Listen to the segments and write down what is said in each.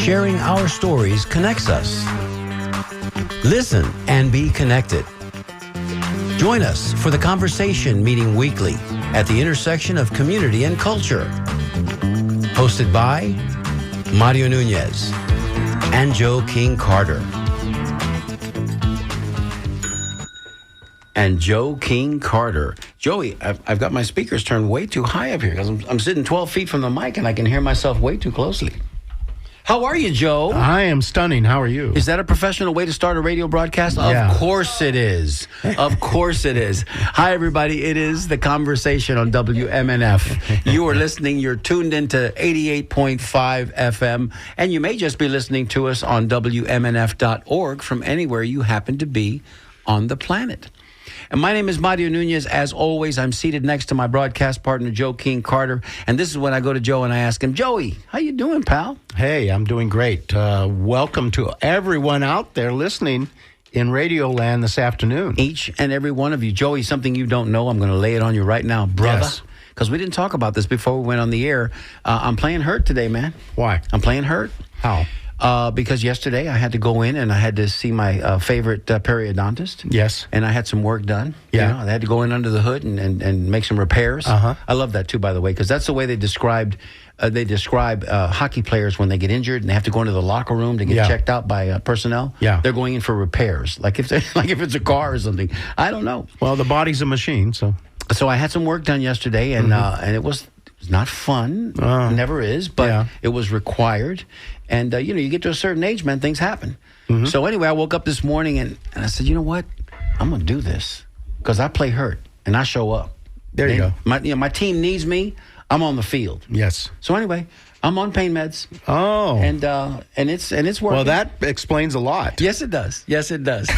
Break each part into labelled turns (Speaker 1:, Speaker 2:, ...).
Speaker 1: sharing our stories connects us. Listen and be connected. Join us for the conversation meeting weekly at the intersection of community and culture. Hosted by Mario Nunez and Joe King Carter. And Joe King Carter. Joey, I've got my speakers turned way too high up here because I'm sitting 12 feet from the mic and I can hear myself way too closely. How are you, Joe?
Speaker 2: I am stunning. How are you?
Speaker 1: Is that a professional way to start a radio broadcast?
Speaker 2: Yeah.
Speaker 1: Of course it is. Of course it is. Hi, everybody. It is The Conversation on WMNF. You are listening. You're tuned into 88.5 FM, and you may just be listening to us on WMNF.org from anywhere you happen to be on the planet. And my name is Mario Nunez. As always, I'm seated next to my broadcast partner, Joe King Carter. And this is when I go to Joe and I ask him, Joey, how you doing, pal?
Speaker 2: Hey, I'm doing great. Welcome to everyone out there listening in Radio Land this afternoon.
Speaker 1: Each and every one of you. Joey, something you don't know, I'm going to lay it on you right now, brother.
Speaker 2: Yes.
Speaker 1: Because we didn't talk about this before we went on the air. I'm playing hurt today, man.
Speaker 2: Why?
Speaker 1: I'm playing hurt.
Speaker 2: How?
Speaker 1: Because yesterday I had to go in and I had to see my favorite periodontist.
Speaker 2: Yes.
Speaker 1: And I had some work done.
Speaker 2: Yeah.
Speaker 1: You know, I had to go in under the hood and make some repairs.
Speaker 2: Uh-huh.
Speaker 1: I love that, too, by the way, because that's the way they describe hockey players when they get injured and they have to go into the locker room to get checked out by personnel.
Speaker 2: Yeah.
Speaker 1: They're going in for repairs, like if it's a car or something. I don't know.
Speaker 2: Well, the body's a machine, so.
Speaker 1: So I had some work done yesterday, and it was not fun. Never is, but it was required. And, you get to a certain age, man, things happen. Mm-hmm. So anyway, I woke up this morning and I said, you know what? I'm going to do this because I play hurt and I show up.
Speaker 2: There you go.
Speaker 1: My team needs me. I'm on the field.
Speaker 2: Yes.
Speaker 1: So anyway, I'm on pain meds.
Speaker 2: Oh.
Speaker 1: And it's working.
Speaker 2: Well, that explains a lot.
Speaker 1: Yes, it does. Yes, it does.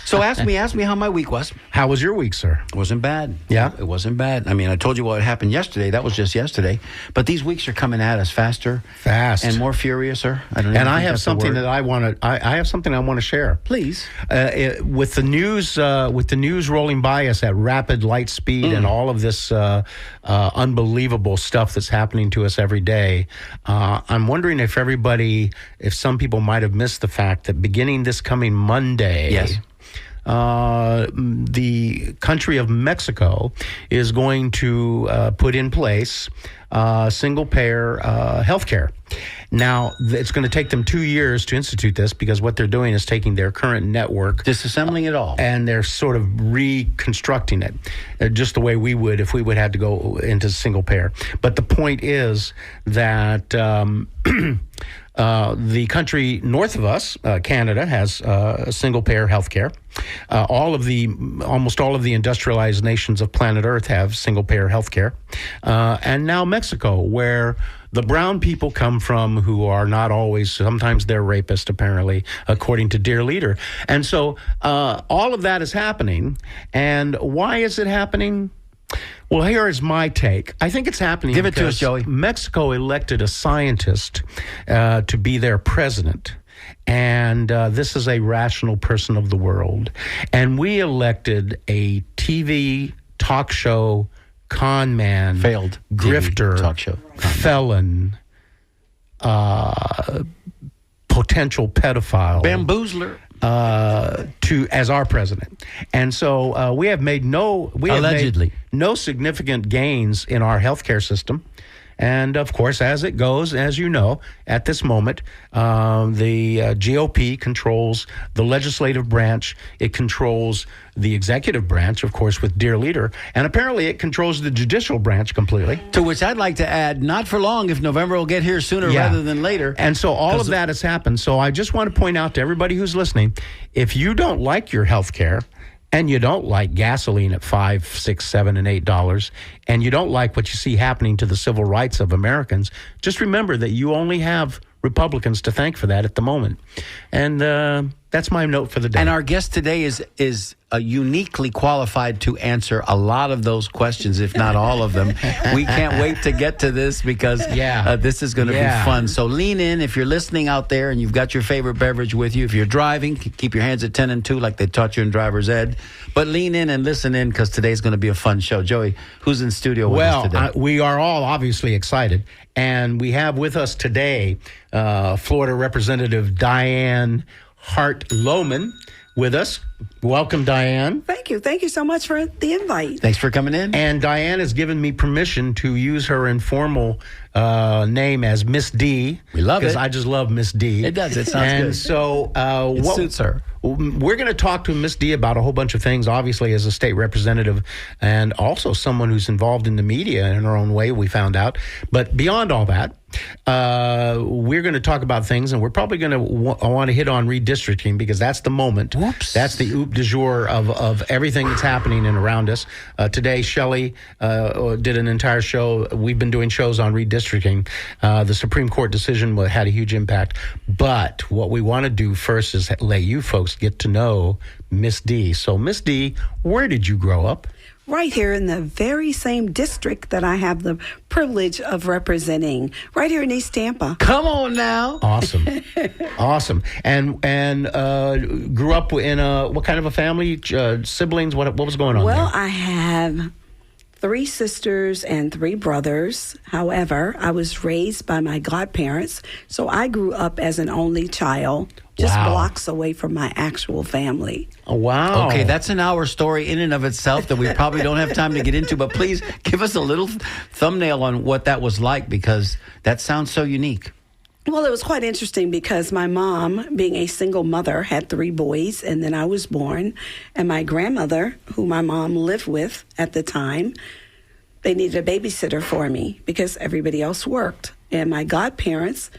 Speaker 1: So ask me how my week was.
Speaker 2: How was your week, sir?
Speaker 1: It wasn't bad.
Speaker 2: Yeah?
Speaker 1: It wasn't bad. I mean, I told you what happened yesterday. That was just yesterday. But these weeks are coming at us faster.
Speaker 2: Fast.
Speaker 1: And more furiouser.
Speaker 2: I have something that I want to. I have something I want to share.
Speaker 1: Please.
Speaker 2: With the news rolling by us at rapid light speed and all of this unbelievable stuff that's happening to us every day, I'm wondering if some people might have missed the fact that beginning this coming Monday.
Speaker 1: Yes.
Speaker 2: The country of Mexico is going to put in place single-payer health care. Now, it's going to take them 2 years to institute this because what they're doing is taking their current network,
Speaker 1: disassembling it all,
Speaker 2: and they're sort of reconstructing it, just the way we would if we would have to go into single-payer. But the point is that the country north of us, Canada, has single-payer health care. Almost all of the industrialized nations of planet Earth have single-payer health care. And now Mexico, where the brown people come from, who are not always, sometimes they're rapists, apparently, according to Dear Leader. And so all of that is happening. And why is it happening? Well, here is my take. I think it's happening
Speaker 1: Give it to us, Joey.
Speaker 2: Mexico elected a scientist to be their president. And this is a rational person of the world. And we elected a TV talk show con man,
Speaker 1: failed
Speaker 2: grifter,
Speaker 1: TV talk show,
Speaker 2: felon, potential pedophile,
Speaker 1: bamboozler,
Speaker 2: as our president. And so we have made no significant gains in our healthcare system. And, of course, as it goes, as you know, at this moment, the GOP controls the legislative branch. It controls the executive branch, of course, with Dear Leader. And apparently it controls the judicial branch completely.
Speaker 1: To which I'd like to add, not for long if November will get here sooner rather than later.
Speaker 2: And so all of that has happened. So I just want to point out to everybody who's listening, if you don't like your health care, and you don't like gasoline at $5, $6, $7, and $8, and you don't like what you see happening to the civil rights of Americans, just remember that you only have Republicans to thank for that at the moment. And that's my note for the day.
Speaker 1: And our guest today is uniquely qualified to answer a lot of those questions, if not all of them. We can't wait to get to this because this is going to be fun. So lean in if you're listening out there and you've got your favorite beverage with you. If you're driving, keep your hands at 10 and 2 like they taught you in driver's ed. But lean in and listen in because today's going to be a fun show. Joey, who's in studio with us today?
Speaker 2: We are all obviously excited. And we have with us today Florida Representative Diane Hart-Lohman with us. Welcome, Diane.
Speaker 3: Thank you. Thank you so much for the invite.
Speaker 1: Thanks for coming in.
Speaker 2: And Diane has given me permission to use her informal name as Miss D.
Speaker 1: We love it.
Speaker 2: Because I just love Miss D.
Speaker 1: It does. It sounds good.
Speaker 2: And so
Speaker 1: it suits her.
Speaker 2: We're going to talk to Miss D about a whole bunch of things, obviously, as a state representative and also someone who's involved in the media in her own way, we found out. But beyond all that, we're going to talk about things, and we're probably going to want to hit on redistricting because that's the moment.
Speaker 1: Whoops.
Speaker 2: That's the oop du jour of everything that's happening in around us. Today, Shelley did an entire show. We've been doing shows on redistricting. The Supreme Court decision had a huge impact. But what we want to do first is let you folks get to know Miss D. So, Miss D, where did you grow up?
Speaker 3: Right here in the very same district that I have the privilege of representing, right here in East Tampa.
Speaker 1: Come on now.
Speaker 2: Awesome. Awesome. And grew up in what kind of a family? Siblings? What was going on
Speaker 3: Well,
Speaker 2: there?
Speaker 3: I have 3 sisters and 3 brothers. However, I was raised by my godparents, so I grew up as an only child, just
Speaker 2: Wow.
Speaker 3: blocks away from my actual family.
Speaker 2: Oh, wow.
Speaker 1: Okay, that's an hour story in and of itself that we probably don't have time to get into, but please give us a little thumbnail on what that was like because that sounds so unique.
Speaker 3: Well, it was quite interesting because my mom, being a single mother, had 3 boys, and then I was born. And my grandmother, who my mom lived with at the time, they needed a babysitter for me because everybody else worked. And my godparents,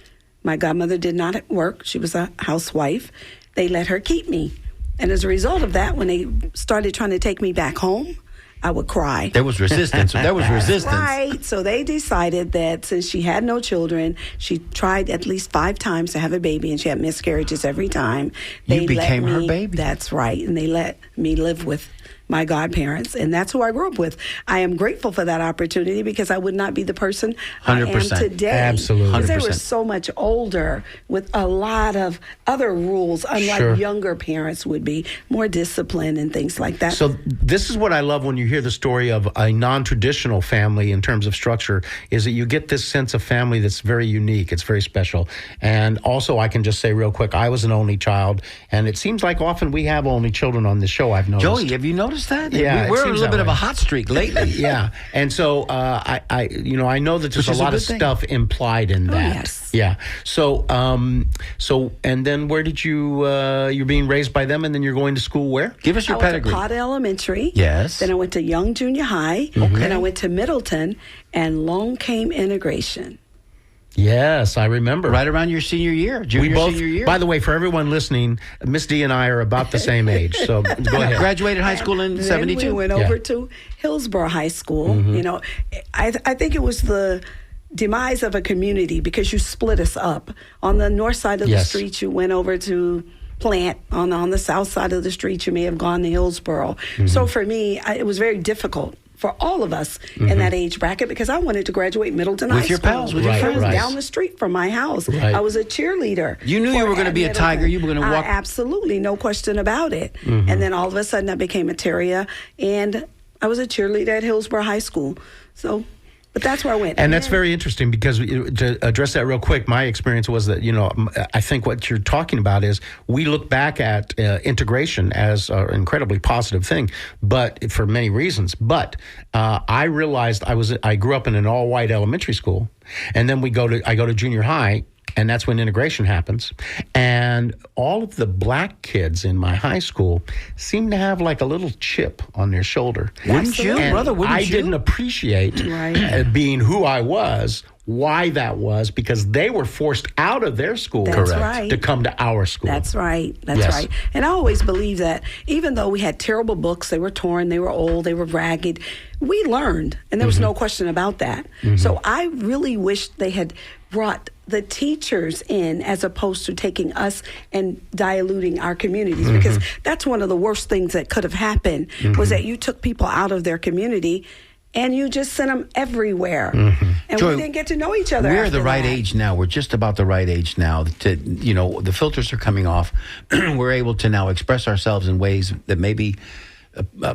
Speaker 3: my godmother did not work. She was a housewife. They let her keep me. And as a result of that, when they started trying to take me back home, I would cry.
Speaker 1: There was resistance. There was resistance.
Speaker 3: Right. So they decided that since she had no children, she tried at least 5 times to have a baby, and she had miscarriages every time.
Speaker 1: You became her baby.
Speaker 3: That's right. And they let me live with my godparents, and that's who I grew up with. I am grateful for that opportunity because I would not be the person
Speaker 1: 100%.
Speaker 3: I am today.
Speaker 2: Absolutely.
Speaker 3: Because they were
Speaker 1: 100%.
Speaker 3: so much older with a lot of other rules, unlike
Speaker 2: Sure.
Speaker 3: younger parents would be, more disciplined and things like that.
Speaker 2: So this is what I love when you hear the story of a non-traditional family in terms of structure, is that you get this sense of family that's very unique. It's very special. And also, I can just say real quick, I was an only child, and it seems like often we have only children on this show, I've noticed.
Speaker 1: Joey, have you noticed that?
Speaker 2: Yeah,
Speaker 1: we're
Speaker 2: it
Speaker 1: a
Speaker 2: seems
Speaker 1: little bit
Speaker 2: that
Speaker 1: of a
Speaker 2: way.
Speaker 1: hot streak lately.
Speaker 2: Yeah, and so I know that there's
Speaker 1: Which
Speaker 2: a
Speaker 1: is a
Speaker 2: lot of
Speaker 1: good thing.
Speaker 2: stuff implied in that.
Speaker 3: yes.
Speaker 2: Yeah. So, and then where did you're being raised by them, and then you're going to school where?
Speaker 1: Give us
Speaker 3: I
Speaker 1: your
Speaker 3: went
Speaker 1: pedigree.
Speaker 3: to Potter Elementary.
Speaker 1: Yes.
Speaker 3: Then I went to Young Junior High. Then I went to Middleton, and long came integration.
Speaker 2: Yes, I remember.
Speaker 1: Right around your senior year, junior, senior year.
Speaker 2: By the way, for everyone listening, Miss D and I are about the same age. So go ahead.
Speaker 1: Graduated high school in
Speaker 3: Then
Speaker 1: 72.
Speaker 3: we went over to Hillsborough High School. You know, I think it was the demise of a community because you split us up. On the north side of the
Speaker 2: Yes.
Speaker 3: street, you went over to Plant. On the south side of the street, you may have gone to Hillsborough. So for me, it was very difficult for all of us in that age bracket because I wanted to graduate Middleton
Speaker 1: With
Speaker 3: High
Speaker 1: your
Speaker 3: School.
Speaker 1: pals, with your
Speaker 3: It was
Speaker 1: friends.
Speaker 3: down the street from my house.
Speaker 2: Right.
Speaker 3: I was a cheerleader.
Speaker 1: You knew you
Speaker 3: for
Speaker 1: were gonna be a
Speaker 3: Middleton.
Speaker 1: Tiger. You were gonna walk-
Speaker 3: Absolutely, no question about it. And then all of a sudden, I became a Terrier, and I was a cheerleader at Hillsborough High School. So, but that's where I went.
Speaker 2: And that's very interesting because to address that real quick, my experience was that, I think what you're talking about is we look back at integration as an incredibly positive thing, but for many reasons. But I realized I grew up in an all-white elementary school, and then I go to junior high, and that's when integration happens. And all of the black kids in my high school seemed to have like a little chip on their shoulder.
Speaker 1: Wouldn't you,
Speaker 2: And
Speaker 1: brother? Wouldn't
Speaker 2: I
Speaker 1: you?
Speaker 2: didn't appreciate
Speaker 3: Right.
Speaker 2: being who I was, why that was, because they were forced out of their school
Speaker 3: That's Correct. right.
Speaker 2: to come to our school.
Speaker 3: That's right. That's
Speaker 2: Yes.
Speaker 3: right. And I always believe that even though we had terrible books, they were torn, they were old, they were ragged, we learned, and there was no question about that. So I really wish they had brought the teachers in as opposed to taking us and diluting our communities, because that's one of the worst things that could have happened was that you took people out of their community and you just sent them everywhere. And
Speaker 1: Joy,
Speaker 3: we didn't get to know each other.
Speaker 1: We're
Speaker 3: after
Speaker 1: the right
Speaker 3: that.
Speaker 1: age now. We're just about the right age now. The filters are coming off. We're able to now express ourselves in ways that maybe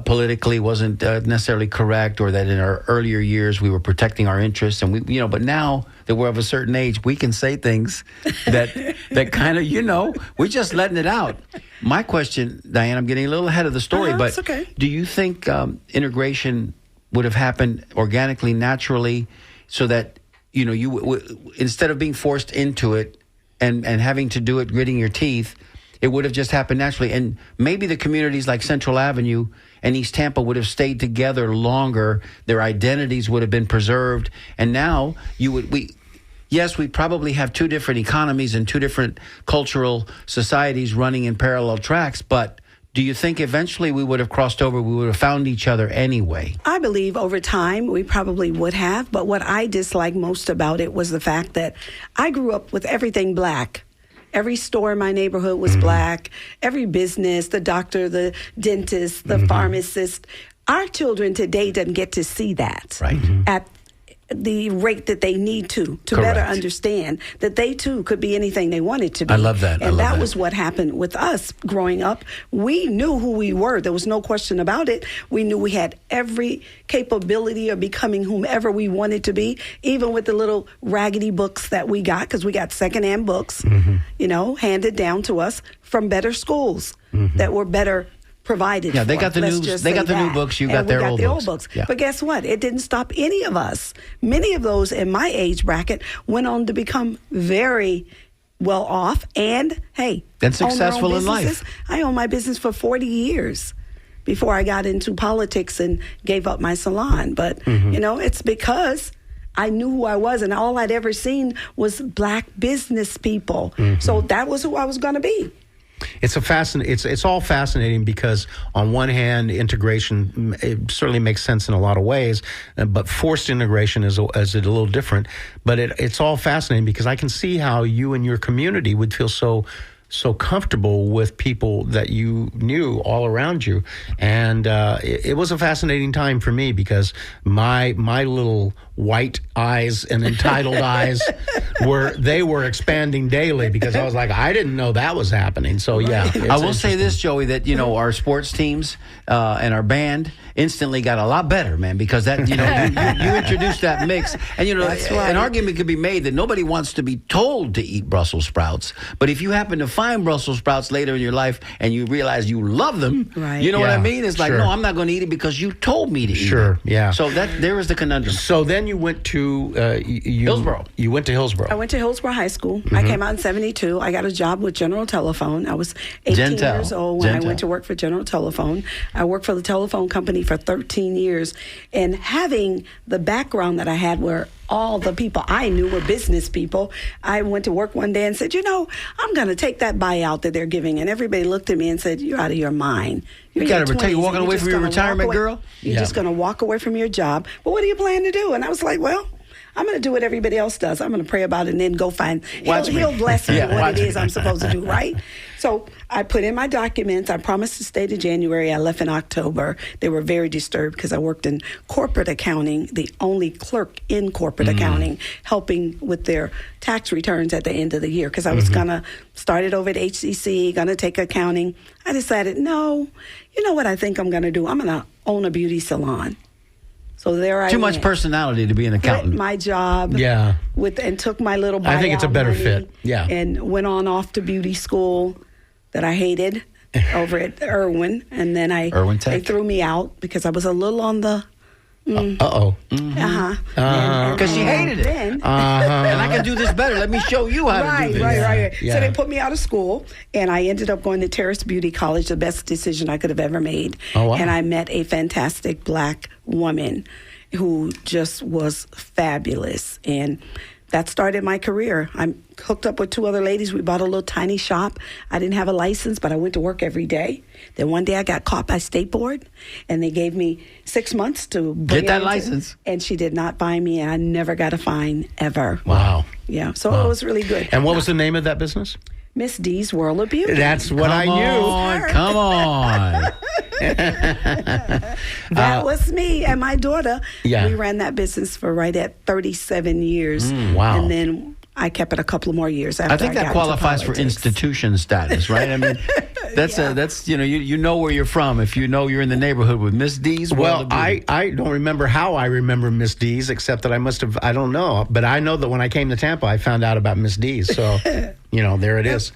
Speaker 1: politically wasn't necessarily correct, or that in our earlier years we were protecting our interests, and but now that we're of a certain age, we can say things that kind of, we're just letting it out. My question, Diane, I'm getting a little ahead of the story, but
Speaker 3: it's okay.
Speaker 1: Do you think integration would have happened organically, naturally, so that you instead of being forced into it and having to do it gritting your teeth, it would have just happened naturally? And maybe the communities like Central Avenue and East Tampa would have stayed together longer. Their identities would have been preserved. And now we probably have two different economies and two different cultural societies running in parallel tracks. But do you think eventually we would have crossed over? We would have found each other anyway?
Speaker 3: I believe over time we probably would have. But what I disliked most about it was the fact that I grew up with everything black. Every store in my neighborhood was black. Every business, the doctor, the dentist, the pharmacist. Our children today doesn't get to see that at the rate that they need to better understand that they too could be anything they wanted to be.
Speaker 1: I love that.
Speaker 3: And that was what happened with us growing up. We knew who we were. There was no question about it. We knew we had every capability of becoming whomever we wanted to be, even with the little raggedy books that we got, because we got secondhand books, handed down to us from better schools that were better provided.
Speaker 1: Yeah, they got the new books. You got their old
Speaker 3: books.
Speaker 1: Yeah.
Speaker 3: But guess what? It didn't stop any of us. Many of those in my age bracket went on to become very well off and
Speaker 1: successful in life.
Speaker 3: I owned my business for 40 years before I got into politics and gave up my salon. But it's because I knew who I was, and all I'd ever seen was black business people. So that was who I was going to be.
Speaker 2: It's it's all fascinating because on one hand, integration, it certainly makes sense in a lot of ways, but forced integration is a little different. But it's all fascinating because I can see how you and your community would feel so comfortable with people that you knew all around you. And it was a fascinating time for me because my little white eyes and entitled eyes were expanding daily because I was like, I didn't know that was happening. So yeah.
Speaker 1: I will say this, Joey, that our sports teams and our band instantly got a lot better, man, because that you introduced that mix. And an argument could be made that nobody wants to be told to eat Brussels sprouts, but if you happen to find Brussels sprouts later in your life and you realize you love them, you know what I mean? It's like, no, I'm not going to eat it because you told me to eat it.
Speaker 2: Yeah.
Speaker 1: So there is the conundrum.
Speaker 2: So then you went to
Speaker 1: Hillsborough.
Speaker 2: You went to Hillsborough.
Speaker 3: I went to Hillsborough High School. I came out in 1972. I got a job with General Telephone. I was 18 years old when I went to work for General Telephone. I worked for the telephone company for 13 years. And having the background that I had where all the people I knew were business people, I went to work one day and said, I'm going to take that buyout that they're giving. And everybody looked at me and said, you're out of your mind.
Speaker 1: You got to take walking away from your retirement, girl?
Speaker 3: You're just going to walk away from your job. But what do you plan to do? And I was like, well, I'm going to do what everybody else does. I'm going to pray about it and then go find, he'll bless me what it is I'm supposed to do, right? So I put in my documents. I promised to stay to January. I left in October. They were very disturbed because I worked in corporate accounting, the only clerk in corporate accounting, helping with their tax returns at the end of the year because I was going to start it over at HCC, going to take accounting. I decided, no, you know what I think I'm going to do? I'm going to own a beauty salon. So there I
Speaker 1: Too much personality to be an accountant.
Speaker 3: Quit my job.
Speaker 2: Yeah.
Speaker 3: And took my little buyout
Speaker 2: I think it's a better
Speaker 3: money
Speaker 2: fit. Yeah.
Speaker 3: And went on off to beauty school that I hated over at Irwin. And then they threw me out because I was a little on the
Speaker 1: Because she hated it. And I can do this better. Let me show you how to do this.
Speaker 3: Right. Yeah. So they put me out of school, and I ended up going to Terrace Beauty College, the best decision I could have ever made.
Speaker 2: Oh, wow.
Speaker 3: And I met a fantastic black woman who just was fabulous. And that started my career. I hooked up with two other ladies. We bought a little tiny shop. I didn't have a license, but I went to work every day. Then one day I got caught by State Board, and they gave me 6 months to
Speaker 1: get that license.
Speaker 3: And she did not fine me, and I never got a fine ever.
Speaker 2: Wow.
Speaker 3: Yeah, so it was really good.
Speaker 2: And what was the name of that business?
Speaker 3: Miss D's World of Beauty.
Speaker 2: That's what I knew.
Speaker 1: Come on.
Speaker 3: That was me and my daughter.
Speaker 2: Yeah.
Speaker 3: We ran that business for right at 37 years.
Speaker 2: Wow.
Speaker 3: And then I kept it a couple of more years after
Speaker 1: I think that qualifies for institution status, right? I mean, that's you know where you're from. If you know you're in the neighborhood with Miss D's.
Speaker 2: Well, I don't remember how I remember Miss D's, except that I don't know. But I know that when I came to Tampa, I found out about Miss D's. So, there it is.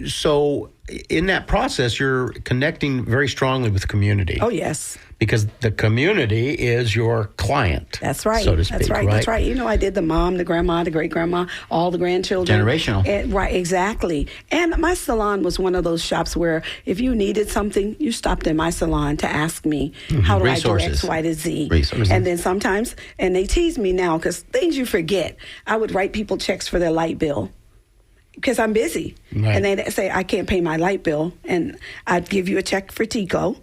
Speaker 2: So in that process, you're connecting very strongly with the community.
Speaker 3: Oh, yes.
Speaker 2: Because the community is your client.
Speaker 3: That's right.
Speaker 2: So to speak.
Speaker 3: That's right. That's right. I did the mom, the grandma, the great-grandma, all the grandchildren.
Speaker 1: Generational.
Speaker 3: Right, exactly. And my salon was one of those shops where if you needed something, you stopped in my salon to ask me, how do I do X, Y, to Z?
Speaker 1: Resources.
Speaker 3: And then sometimes, and they tease me now because things you forget. I would write people checks for their light bill, because I'm busy.
Speaker 2: Right.
Speaker 3: And they'd say, I can't pay my light bill. And I'd give you a check for Tico.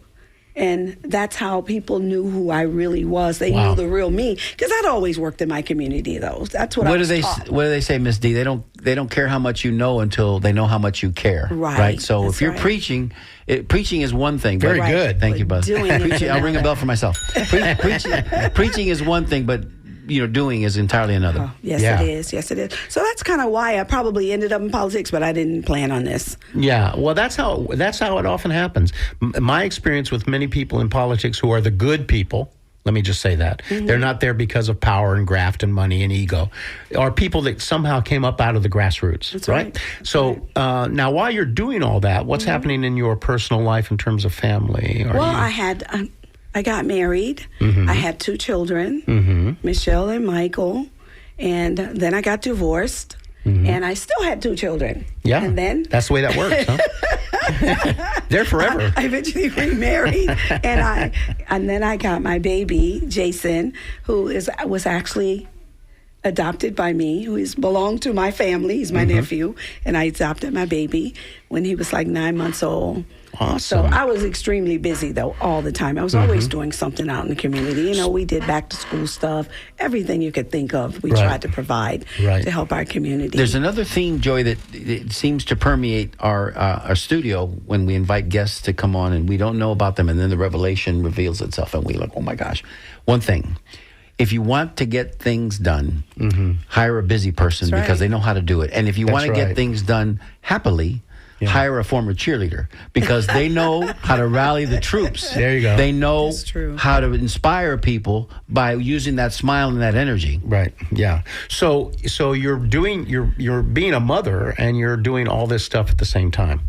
Speaker 3: And that's how people knew who I really was. They knew the real me. Because I'd always worked in my community, though. That's what I was taught.
Speaker 1: What do they say, Miss D? They don't care how much you know until they know how much you care.
Speaker 3: Right.
Speaker 1: So if you're preaching, preaching is one thing.
Speaker 2: Very good.
Speaker 1: Thank you, Buzz. I'll ring a bell for myself. Preaching is one thing, but doing is entirely another.
Speaker 3: Oh, yes, it is. Yes, it is. So that's kind of why I probably ended up in politics, but I didn't plan on this.
Speaker 2: Yeah, well, that's how it often happens. My experience with many people in politics who are the good people, let me just say that, they're not there because of power and graft and money and ego, are people that somehow came up out of the grassroots.
Speaker 3: That's right.
Speaker 2: So now, while you're doing all that, what's happening in your personal life in terms of family?
Speaker 3: I got married. I had 2 children, Michelle and Michael, and then I got divorced, and I still had 2 children.
Speaker 2: Yeah,
Speaker 3: and then
Speaker 2: that's the way that works, huh? They're forever.
Speaker 3: I eventually remarried, and then I got my baby, Jason, who was actually adopted by me, who belonged to my family. He's my nephew, and I adopted my baby when he was like 9 months old.
Speaker 2: Awesome.
Speaker 3: So I was extremely busy, though, all the time. I was always doing something out in the community. We did back-to-school stuff, everything you could think of. We tried to provide to help our community.
Speaker 1: There's another theme, Joy, that it seems to permeate our studio when we invite guests to come on, and we don't know about them, and then the revelation reveals itself, and we're like, oh, my gosh. One thing. If you want to get things done, hire a busy person because they know how to do it. And if you want to get things done happily, hire a former cheerleader because they know how to rally the troops.
Speaker 2: There you go.
Speaker 1: They know how to inspire people by using that smile and that energy.
Speaker 2: Right. Yeah. So you're being a mother and you're doing all this stuff at the same time.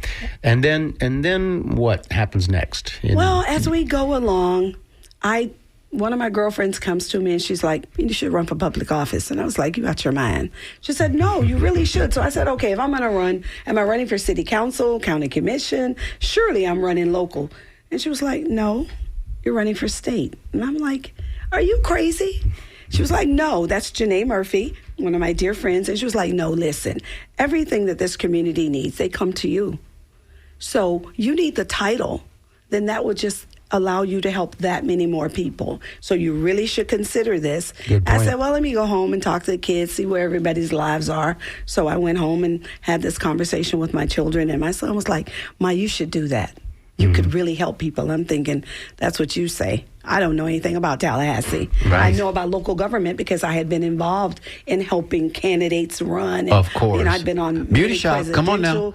Speaker 2: And then what happens next?
Speaker 3: Well, as we go along, one of my girlfriends comes to me and she's like, you should run for public office. And I was like, you got your mind. She said, no, you really should. So I said, okay, if I'm going to run, am I running for city council, county commission? Surely I'm running local. And she was like, no, you're running for state. And I'm like, are you crazy? She was like, no, that's Janae Murphy, one of my dear friends. And she was like, no, listen, everything that this community needs, they come to you. So you need the title. Then that would just allow you to help that many more people. So you really should consider this. I said, well, let me go home and talk to the kids, see where everybody's lives are. So I went home and had this conversation with my children, and my son was like, Ma, you should do that. You could really help people. I'm thinking, that's what you say. I don't know anything about Tallahassee.
Speaker 1: Right.
Speaker 3: I know about local government because I had been involved in helping candidates run. And,
Speaker 1: of course.
Speaker 3: I'd been on
Speaker 1: Beauty shop. Come on now.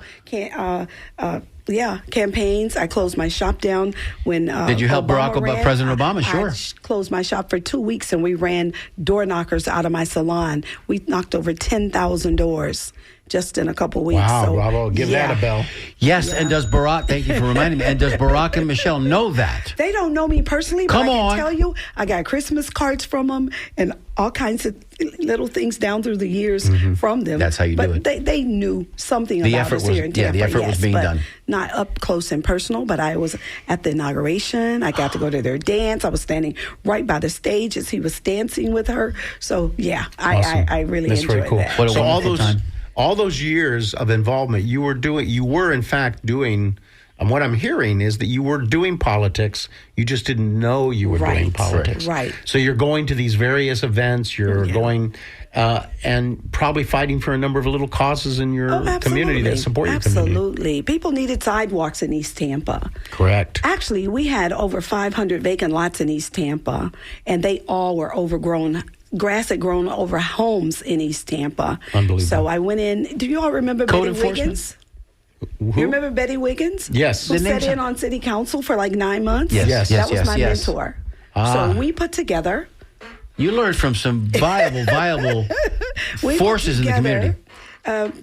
Speaker 3: Campaigns. I closed my shop down when
Speaker 1: Did you help President Obama? Sure.
Speaker 3: I closed my shop for 2 weeks, and we ran door knockers out of my salon. We knocked over 10,000 doors just in a couple weeks.
Speaker 2: Wow,
Speaker 3: so,
Speaker 2: bravo. Give that a bell.
Speaker 1: Yes, and does Barack, thank you for reminding me, and does Barack and Michelle know that?
Speaker 3: They don't know me personally, but
Speaker 1: Come
Speaker 3: I
Speaker 1: on.
Speaker 3: can tell you, I got Christmas cards from them and all kinds of little things down through the years from them.
Speaker 1: That's how you do it.
Speaker 3: But they knew something about us here in Tampa.
Speaker 1: The effort was being done.
Speaker 3: Not up close and personal, but I was at the inauguration. I got to go to their dance. I was standing right by the stage as he was dancing with her. So, yeah,
Speaker 2: awesome.
Speaker 3: I really
Speaker 2: That's
Speaker 3: enjoyed
Speaker 2: very cool.
Speaker 3: that.
Speaker 1: What a
Speaker 2: so
Speaker 1: wonderful time.
Speaker 2: All those years of involvement, you were in fact doing, and what I'm hearing is that you were doing politics, you just didn't know you were doing politics.
Speaker 3: Right.
Speaker 2: So you're going to these various events, you're going and probably fighting for a number of little causes in your community that support your community.
Speaker 3: Absolutely. People needed sidewalks in East Tampa.
Speaker 2: Correct.
Speaker 3: Actually, we had over 500 vacant lots in East Tampa, and they all were overgrown grass had grown over homes in East Tampa.
Speaker 2: Unbelievable.
Speaker 3: So I went in. Do you all remember
Speaker 1: Code
Speaker 3: Betty Wiggins?
Speaker 2: Who?
Speaker 3: You remember Betty Wiggins?
Speaker 2: Yes.
Speaker 3: Who
Speaker 1: The
Speaker 3: sat
Speaker 1: name-
Speaker 3: in on city council for like 9 months?
Speaker 1: Yes,
Speaker 3: That was my mentor. So we put together.
Speaker 1: You learned from some viable
Speaker 3: We put
Speaker 1: forces in the
Speaker 3: together,
Speaker 1: community.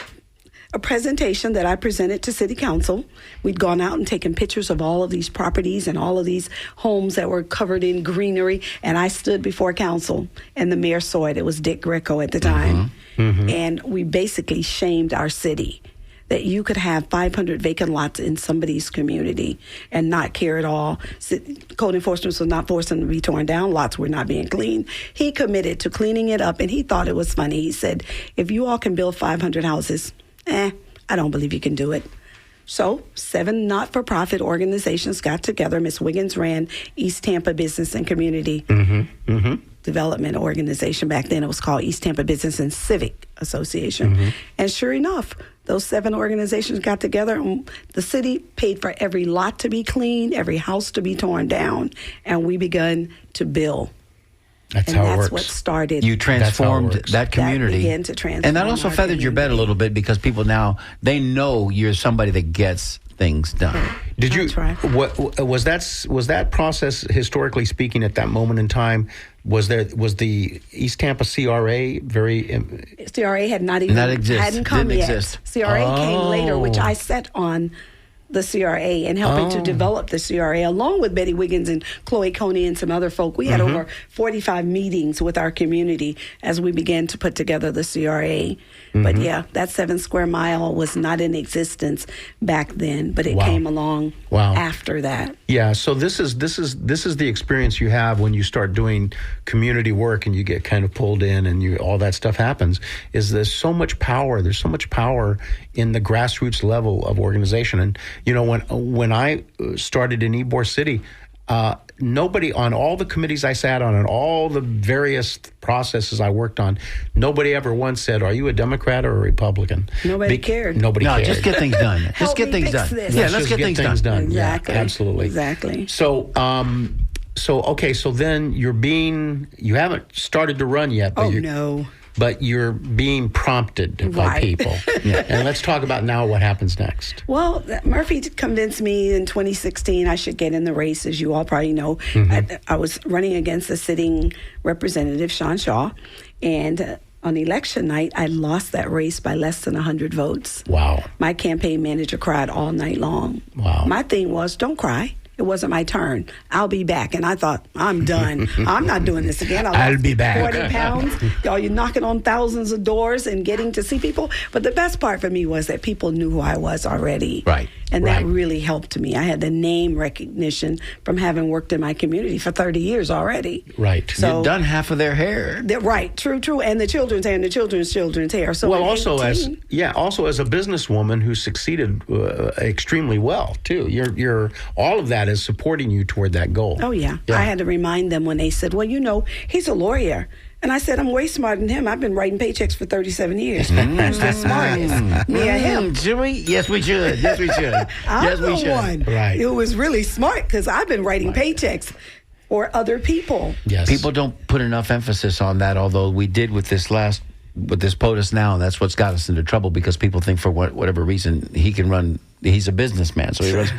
Speaker 3: A presentation that I presented to City Council. We'd gone out and taken pictures of all of these properties and all of these homes that were covered in greenery. And I stood before council, and the mayor saw it. It was Dick Greco at the time. And we basically shamed our city that you could have 500 vacant lots in somebody's community and not care at all. Code enforcement was not forcing them to be torn down. Lots were not being cleaned. He committed to cleaning it up, and he thought it was funny. He said, if you all can build 500 houses, I don't believe you can do it. So 7 not-for-profit organizations got together. Ms. Wiggins ran East Tampa Business and Community Development Organization. Back then it was called East Tampa Business and Civic Association. And sure enough, those 7 organizations got together, and the city paid for every lot to be cleaned, every house to be torn down, and we begun to build.
Speaker 2: That's
Speaker 3: And
Speaker 2: how it
Speaker 3: that's
Speaker 2: works.
Speaker 3: what started.
Speaker 1: You transformed
Speaker 2: works.
Speaker 1: that community.
Speaker 3: That began to transform
Speaker 1: and that also
Speaker 3: our
Speaker 1: feathered your bed a
Speaker 3: community.
Speaker 1: little bit because people now, they know you're somebody that gets things done.
Speaker 2: Did you?
Speaker 3: That's right.
Speaker 2: What was that process historically speaking at that moment in time? Was the East Tampa CRA very?
Speaker 3: CRA had not even
Speaker 1: Not exist.
Speaker 3: hadn't come
Speaker 1: Didn't
Speaker 3: yet.
Speaker 1: exist.
Speaker 3: CRA came later, which
Speaker 2: Oh.
Speaker 3: I sat on the CRA and helping to develop the CRA along with Betty Wiggins and Chloe Coney and some other folk. We had over 45 meetings with our community as we began to put together the CRA. But yeah, that 7 square mile was not in existence back then, but it
Speaker 2: Wow.
Speaker 3: came along
Speaker 2: Wow.
Speaker 3: after that.
Speaker 2: Yeah, so this is the experience you have when you start doing community work and you get kind of pulled in and all that stuff happens. Is there's so much power? There's so much power in the grassroots level of organization. And you know, when I started in Ybor City, nobody on all the committees I sat on and all the various processes I worked on, nobody ever once said, "Are you a Democrat or a Republican?"
Speaker 3: Nobody cared.
Speaker 2: Nobody
Speaker 1: No,
Speaker 2: cared.
Speaker 1: just get things done. Just
Speaker 3: Help
Speaker 1: get
Speaker 3: me
Speaker 1: things
Speaker 3: fix
Speaker 1: done.
Speaker 3: this.
Speaker 1: Yeah,
Speaker 2: Let's
Speaker 1: let's
Speaker 2: just
Speaker 1: get things done.
Speaker 3: Exactly.
Speaker 2: Yeah, absolutely.
Speaker 3: Exactly.
Speaker 2: So, so then you haven't started to run yet, but
Speaker 3: Oh,
Speaker 2: you're,
Speaker 3: no.
Speaker 2: but you're being prompted by
Speaker 3: Right.
Speaker 2: people. And let's talk about now what happens next.
Speaker 3: Well, Murphy convinced me in 2016 I should get in the race, as you all probably know. I was running against the sitting representative, Sean Shaw, and on election night, I lost that race by less than 100 votes.
Speaker 2: Wow.
Speaker 3: My campaign manager cried all night long.
Speaker 2: Wow.
Speaker 3: My thing was, don't cry. It wasn't my turn. I'll be back. And I thought, I'm done. I'm not doing this again.
Speaker 2: I'll
Speaker 3: lost
Speaker 2: be back.
Speaker 3: 40 pounds. Y'all, you're knocking on thousands of doors and getting to see people. But the best part for me was that people knew who I was already.
Speaker 1: Right.
Speaker 3: And
Speaker 2: Right.
Speaker 3: that really helped me. I had the name recognition from having worked in my community for 30 years already.
Speaker 2: Right.
Speaker 3: So,
Speaker 1: You've done half of their hair.
Speaker 3: right. True. And the children's hair and the children's hair. So
Speaker 2: Well,
Speaker 3: at
Speaker 2: also
Speaker 3: 18,
Speaker 2: as a businesswoman who succeeded extremely well too. You're all of that is supporting you toward that goal.
Speaker 3: Oh, yeah. I had to remind them when they said, well, he's a lawyer. And I said, I'm way smarter than him. I've been writing paychecks for 37 years. Who's the smartest? Me or him?
Speaker 1: Should we? Yes, we should. Yes, we should.
Speaker 3: I'm
Speaker 1: Yes, we
Speaker 3: the
Speaker 1: should.
Speaker 3: one
Speaker 2: Right.
Speaker 3: who was really smart because I've been writing paychecks for other people.
Speaker 2: Yes.
Speaker 1: People don't put enough emphasis on that, although we did with this POTUS now. That's what's got us into trouble because people think for whatever reason he can run. He's a businessman, so he runs.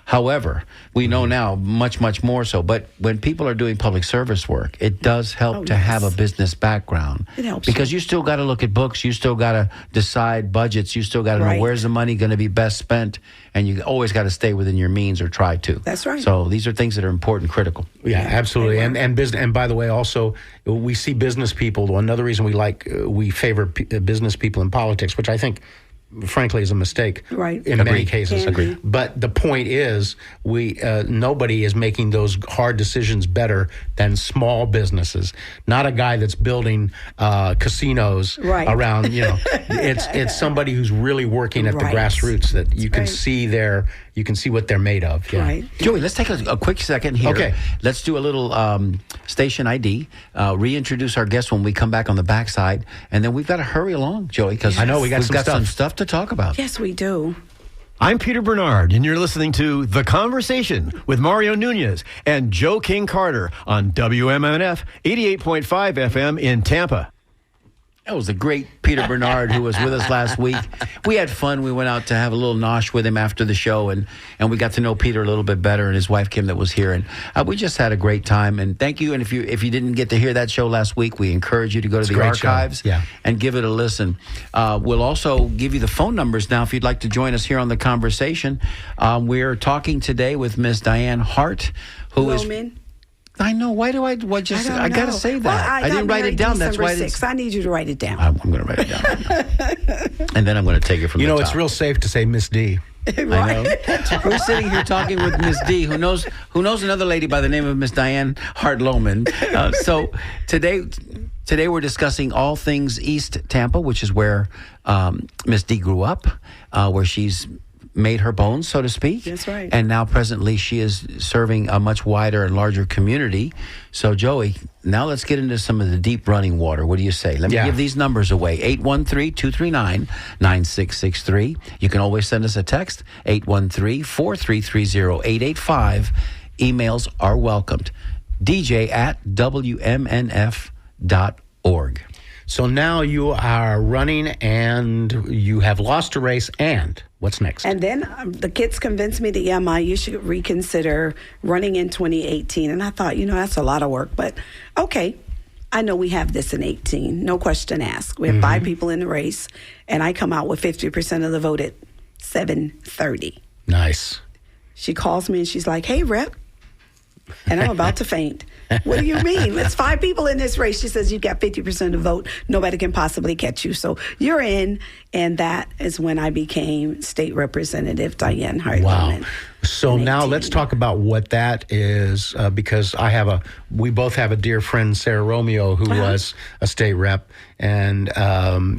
Speaker 1: However, we know now much, much more so. But when people are doing public service work, it does help to have a business background.
Speaker 3: It helps
Speaker 1: because you still got to look at books. You still got to decide budgets. You still got to know
Speaker 3: Right.
Speaker 1: where's the money going to be best spent. And you always got to stay within your means or try to.
Speaker 3: That's right.
Speaker 1: So these are things that are important, critical.
Speaker 2: Yeah, absolutely. And business. And by the way, also we see business people. Another reason we favor business people in politics, which I think, frankly, is a mistake.
Speaker 3: Right.
Speaker 2: In many
Speaker 1: Agreed.
Speaker 2: cases.
Speaker 3: Can be.
Speaker 2: But the point is, nobody is making those hard decisions better than small businesses. Not a guy that's building casinos
Speaker 3: Right.
Speaker 2: around. It's somebody who's really working at the
Speaker 3: Right.
Speaker 2: grassroots that you can
Speaker 3: right.
Speaker 2: see you can see what they're made of. Yeah.
Speaker 3: Right.
Speaker 1: Joey, let's take a quick second here.
Speaker 2: Okay.
Speaker 1: Let's do a little station ID, reintroduce our guests when we come back on the backside, and then we've got to hurry along, Joey, because
Speaker 2: I know, we got
Speaker 1: we've
Speaker 2: some
Speaker 1: got
Speaker 2: stuff.
Speaker 1: some stuff to talk about.
Speaker 3: Yes, we do.
Speaker 4: I'm Peter Bernard, and you're listening to The Conversation with Mario Nunez and Joe King Carter on WMNF 88.5 FM in Tampa.
Speaker 1: That was the great Peter Bernard who was with us last week. We had fun. We went out to have a little nosh with him after the show, and we got to know Peter a little bit better, and his wife Kim that was here, and we just had a great time. And thank you. And if you didn't get to hear that show last week, we encourage you to go to the archives and give it a listen. We'll also give you the phone numbers now if you'd like to join us here on The Conversation. We're talking today with Miss Diane Hart, who is... I know. Why do I got to say that?
Speaker 3: Well,
Speaker 1: I didn't write it down.
Speaker 3: December
Speaker 1: That's why
Speaker 3: 6th. I need you to write it down.
Speaker 1: I'm going to write it down. And then I'm going to take it from the top.
Speaker 2: It's real safe to say Miss D.
Speaker 1: I know. We're sitting here talking with Miss D, who knows another lady by the name of Miss Diane Hart Lohman. So today we're discussing all things East Tampa, which is where Miss D grew up, where she's made her bones, so to speak.
Speaker 3: That's right.
Speaker 1: And now presently she is serving a much wider and larger community. So Joey, now let's get into some of the deep running water. What do you say? Let me give these numbers away. 813-239-9663. You can always send us a text, 813-433-0885. Emails are welcomed. DJ@WMNF.org.
Speaker 2: So now you are running and you have lost a race, and what's next?
Speaker 3: And then the kids convinced me that, Ma, you should reconsider running in 2018. And I thought, that's a lot of work. But, okay, I know we have this in 18. No question asked. We have 5 people in the race, and I come out with 50% of the vote at 7:30.
Speaker 2: Nice.
Speaker 3: She calls me, and she's like, hey, Rep. And I'm about to faint. What do you mean? There's 5 people in this race. She says, you got 50% of the vote. Nobody can possibly catch you. So you're in. And that is when I became State Representative Diane Hart.
Speaker 2: Wow. So now let's talk about what that is, because we both have a dear friend, Sarah Romeo, who was a state rep. And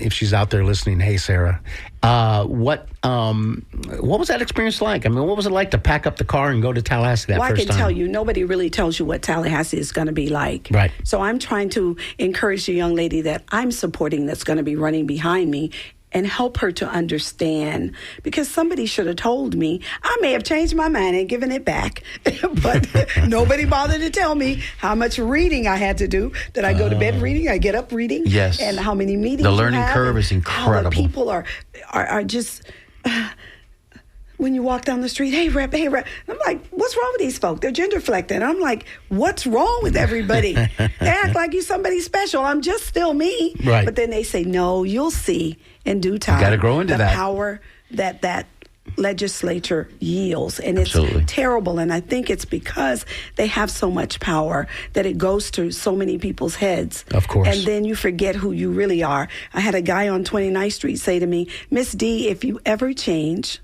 Speaker 2: if she's out there listening, hey, Sarah, what was that experience like? I mean, what was it like to pack up the car and go to Tallahassee that first time?
Speaker 3: I can tell you, nobody really tells you what Tallahassee is going to be like.
Speaker 2: Right.
Speaker 3: So I'm trying to encourage the young lady that I'm supporting that's going to be running behind me and help her to understand, because somebody should have told me. I may have changed my mind and given it back, but nobody bothered to tell me how much reading I had to do. Did I go to bed reading? I get up reading?
Speaker 1: Yes.
Speaker 3: And how many meetings
Speaker 1: the learning curve is incredible.
Speaker 3: How the people are just... when you walk down the street, hey, Rep. I'm like, what's wrong with these folk? They're genderflected. And I'm like, what's wrong with everybody? They act like you're somebody special. I'm just still me.
Speaker 2: Right.
Speaker 3: But then they say, no, you'll see in due time.
Speaker 1: You got to grow into
Speaker 3: the
Speaker 1: that.
Speaker 3: power that legislature yields. And it's terrible. And I think it's because they have so much power that it goes to so many people's heads.
Speaker 2: Of course.
Speaker 3: And then you forget who you really are. I had a guy on 29th Street say to me, Miss D, if you ever change,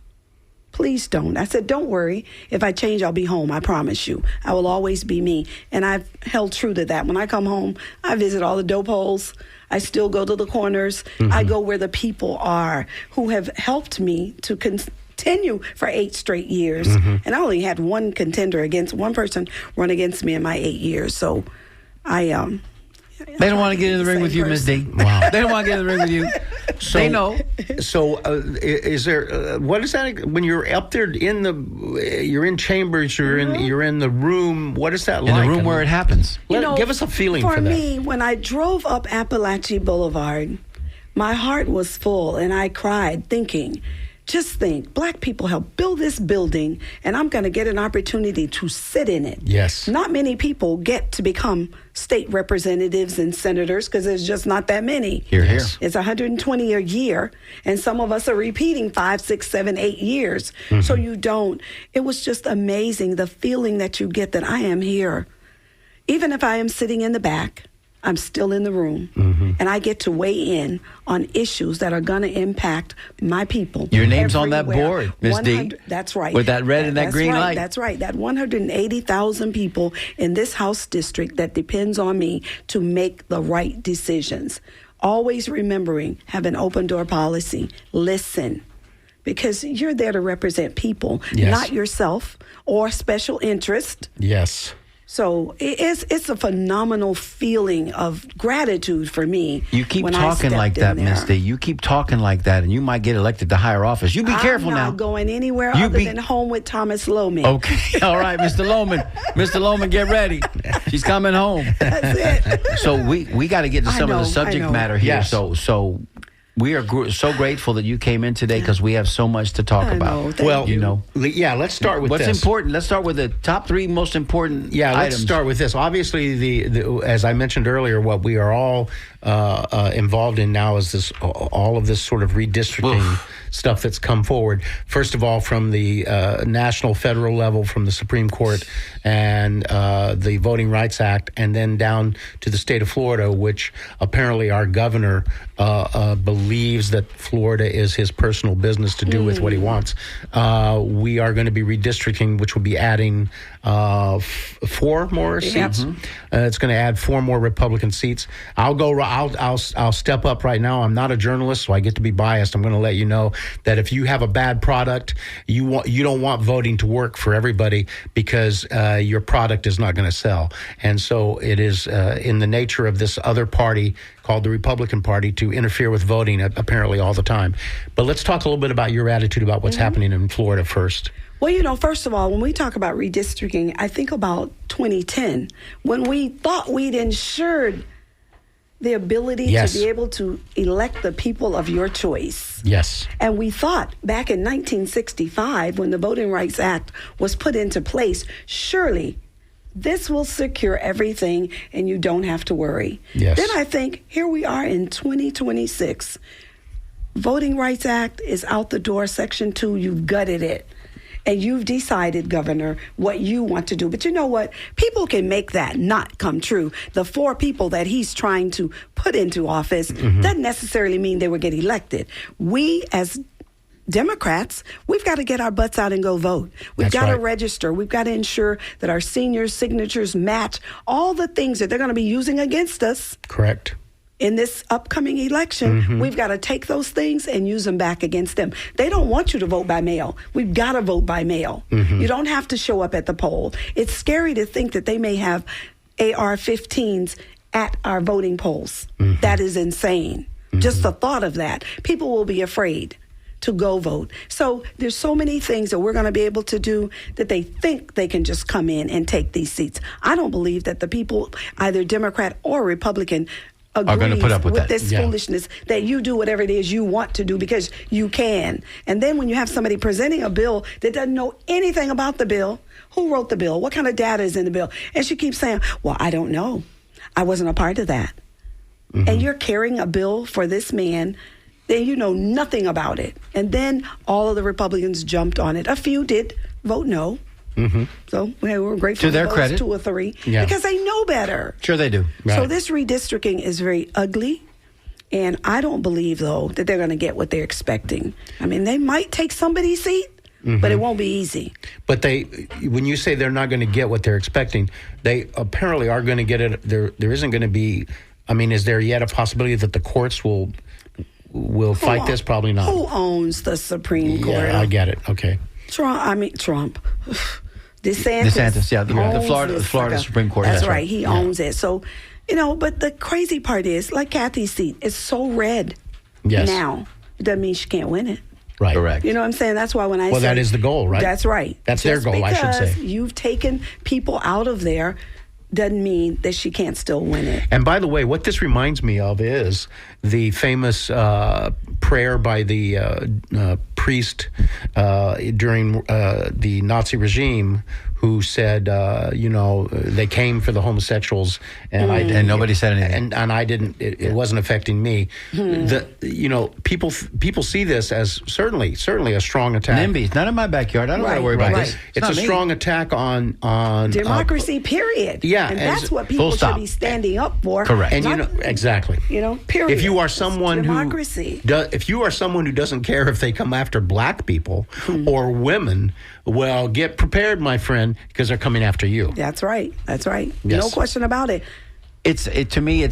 Speaker 3: please don't. I said, don't worry. If I change, I'll be home. I promise you. I will always be me. And I've held true to that. When I come home, I visit all the dope holes. I still go to the corners. I go where the people are who have helped me to continue for 8 straight years. And I only had one person run against me in my 8 years. So
Speaker 1: they don't want to get in the ring with you, Miss D. Wow. They don't want to get in the ring with you. They know.
Speaker 2: So, is there? What is that when you're up there you're in chambers, you're in the room? What is that like?
Speaker 1: In the room where it happens.
Speaker 2: Give us a feeling for that.
Speaker 3: For me, when I drove up Appalachia Boulevard, my heart was full, and I cried, thinking. Just think, black people helped build this building, and I'm going to get an opportunity to sit in it.
Speaker 2: Yes.
Speaker 3: Not many people get to become state representatives and senators because there's just not that many.
Speaker 1: Here.
Speaker 3: It's 120 a year, and some of us are repeating 5, 6, 7, 8 years. So you don't. It was just amazing, the feeling that you get that I am here. Even if I am sitting in the back, I'm still in the room, and I get to weigh in on issues that are going to impact my people.
Speaker 1: Your name's on that board, Ms. D.
Speaker 3: That's right.
Speaker 1: With that red and that green light.
Speaker 3: That's right. That 180,000 people in this House district that depends on me to make the right decisions. Always remembering, have an open door policy. Listen. Because you're there to represent people, not yourself or special interest.
Speaker 2: Yes.
Speaker 3: So it's a phenomenal feeling of gratitude for me.
Speaker 1: You keep talking like that, Misty. You keep talking like that, and you might get elected to higher office. You be careful now.
Speaker 3: I'm not going anywhere other than home with Thomas Loman.
Speaker 1: Okay. All right, Mr. Loman. Mr. Loman, get ready. She's coming home.
Speaker 3: That's it.
Speaker 1: So we got to get to some of the subject matter here.
Speaker 2: Yes.
Speaker 1: So we are so grateful that you came in today because we have so much to talk about.
Speaker 3: Well,
Speaker 2: let's start with
Speaker 1: what's
Speaker 2: this.
Speaker 1: important. Let's start with the top 3 most important items.
Speaker 2: Let's start with this. Obviously, as I mentioned earlier, what we are all involved in now is all of this sort of redistricting stuff that's come forward. First of all, from the national, federal level, from the Supreme Court and the Voting Rights Act, and then down to the state of Florida, which apparently our governor believes that Florida is his personal business to do with what he wants. We are going to be redistricting, which will be adding 4 more seats. It's going to add 4 more Republican seats. I'll step up right now. I'm not a journalist, so I get to be biased. I'm going to let you know that if you have a bad product, you don't want voting to work for everybody because your product is not going to sell. And so it is in the nature of this other party called the Republican Party to interfere with voting apparently all the time. But let's talk a little bit about your attitude about what's happening in Florida first.
Speaker 3: Well, first of all, when we talk about redistricting, I think about 2010, when we thought we'd ensured the ability to be able to elect the people of your choice.
Speaker 2: Yes.
Speaker 3: And we thought back in 1965, when the Voting Rights Act was put into place, surely this will secure everything and you don't have to worry.
Speaker 2: Yes.
Speaker 3: Then I think here we are in 2026. Voting Rights Act is out the door, Section 2, you've gutted it. And you've decided, Governor, what you want to do. But you know what? People can make that not come true. The 4 people that he's trying to put into office doesn't necessarily mean they will get elected. We, as Democrats, we've got to get our butts out and go vote. We've got to register. We've got to ensure that our seniors' signatures match all the things that they're going to be using against us.
Speaker 2: Correct.
Speaker 3: In this upcoming election, we've got to take those things and use them back against them. They don't want you to vote by mail. We've got to vote by mail. You don't have to show up at the poll. It's scary to think that they may have AR-15s at our voting polls. That is insane. Just the thought of that. People will be afraid to go vote. So there's so many things that we're going to be able to do that they think they can just come in and take these seats. I don't believe that the people, either Democrat or Republican, are going to put up with this foolishness that you do whatever it is you want to do because you can. And then when you have somebody presenting a bill that doesn't know anything about the bill, who wrote the bill, what kind of data is in the bill, and she keeps saying, well, I don't know. I wasn't a part of that. And you're carrying a bill for this man, then you know nothing about it. And then all of the Republicans jumped on it. A few did vote no. So we're grateful
Speaker 1: to their
Speaker 3: for those
Speaker 1: credit.
Speaker 3: 2 or 3 because they know better.
Speaker 1: Sure they do.
Speaker 2: Right.
Speaker 3: So this redistricting is very ugly. And I don't believe, though, that they're going to get what they're expecting. I mean, they might take somebody's seat, but it won't be easy.
Speaker 2: But when you say they're not going to get what they're expecting, they apparently are going to get it. There isn't going to be, I mean, is there yet a possibility that the courts will fight this? Probably not.
Speaker 3: Who owns the Supreme Court?
Speaker 2: Yeah, I get it. Okay.
Speaker 3: Trump. DeSantis,
Speaker 1: the Florida Supreme Court.
Speaker 3: That's right. He owns it. So, but the crazy part is, like Kathy's seat is so red now. It doesn't mean she can't win it.
Speaker 2: Right.
Speaker 1: Correct.
Speaker 3: You know what I'm saying? That's why when I say...
Speaker 2: Well, that is the goal, right?
Speaker 3: That's right.
Speaker 2: That's their goal, I should say.
Speaker 3: Because you've taken people out of there doesn't mean that she can't still win it.
Speaker 2: And by the way, what this reminds me of is the famous prayer by the priest during the Nazi regime who said, they came for the homosexuals and I didn't,
Speaker 1: and nobody said anything.
Speaker 2: And I didn't, it wasn't affecting me. People see this as certainly a strong attack.
Speaker 1: NIMBY, it's not in my backyard. I don't got to worry about this.
Speaker 2: It's a strong attack on
Speaker 3: democracy, period.
Speaker 2: Yeah.
Speaker 3: And that's what people should be standing up for.
Speaker 1: Correct.
Speaker 2: And exactly.
Speaker 3: Period.
Speaker 2: If you are someone
Speaker 3: if
Speaker 2: you are someone who doesn't care if they come after black people or women, well, get prepared, my friend, because they're coming after you.
Speaker 3: That's right. That's right.
Speaker 2: Yes.
Speaker 3: No question about it.
Speaker 1: To me,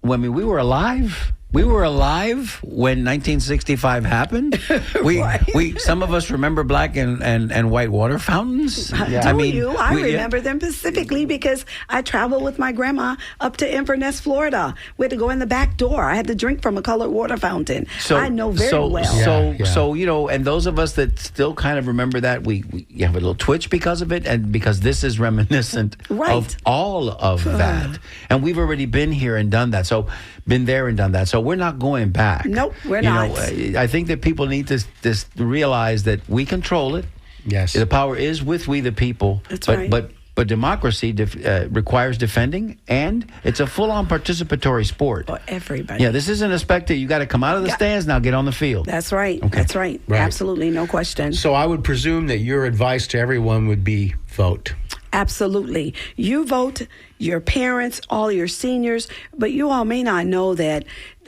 Speaker 1: when we were alive, We were alive when 1965 happened. We some of us remember black and white water fountains.
Speaker 3: I remember them specifically because I traveled with my grandma up to Inverness, Florida. We had to go in the back door. I had to drink from a colored water fountain. So I know very well.
Speaker 1: So you know, and those of us that still kind of remember that, we have a little twitch because of it, and because this is reminiscent of all of that. And we've already been here and done that. So been there and done that. So we're not going back.
Speaker 3: Nope, we're not.
Speaker 1: I think that people need to realize that we control it.
Speaker 2: Yes.
Speaker 1: The power is with we the people.
Speaker 3: That's right.
Speaker 1: But democracy requires defending, and it's a full-on participatory sport.
Speaker 3: For everybody.
Speaker 1: Yeah, this isn't a spectator. You got to come out of the stands now, get on the field.
Speaker 3: That's right.
Speaker 1: Okay.
Speaker 3: That's right. Absolutely, no question.
Speaker 2: So I would presume that your advice to everyone would be vote.
Speaker 3: Absolutely. You vote, your parents, all your seniors, but you all may not know that.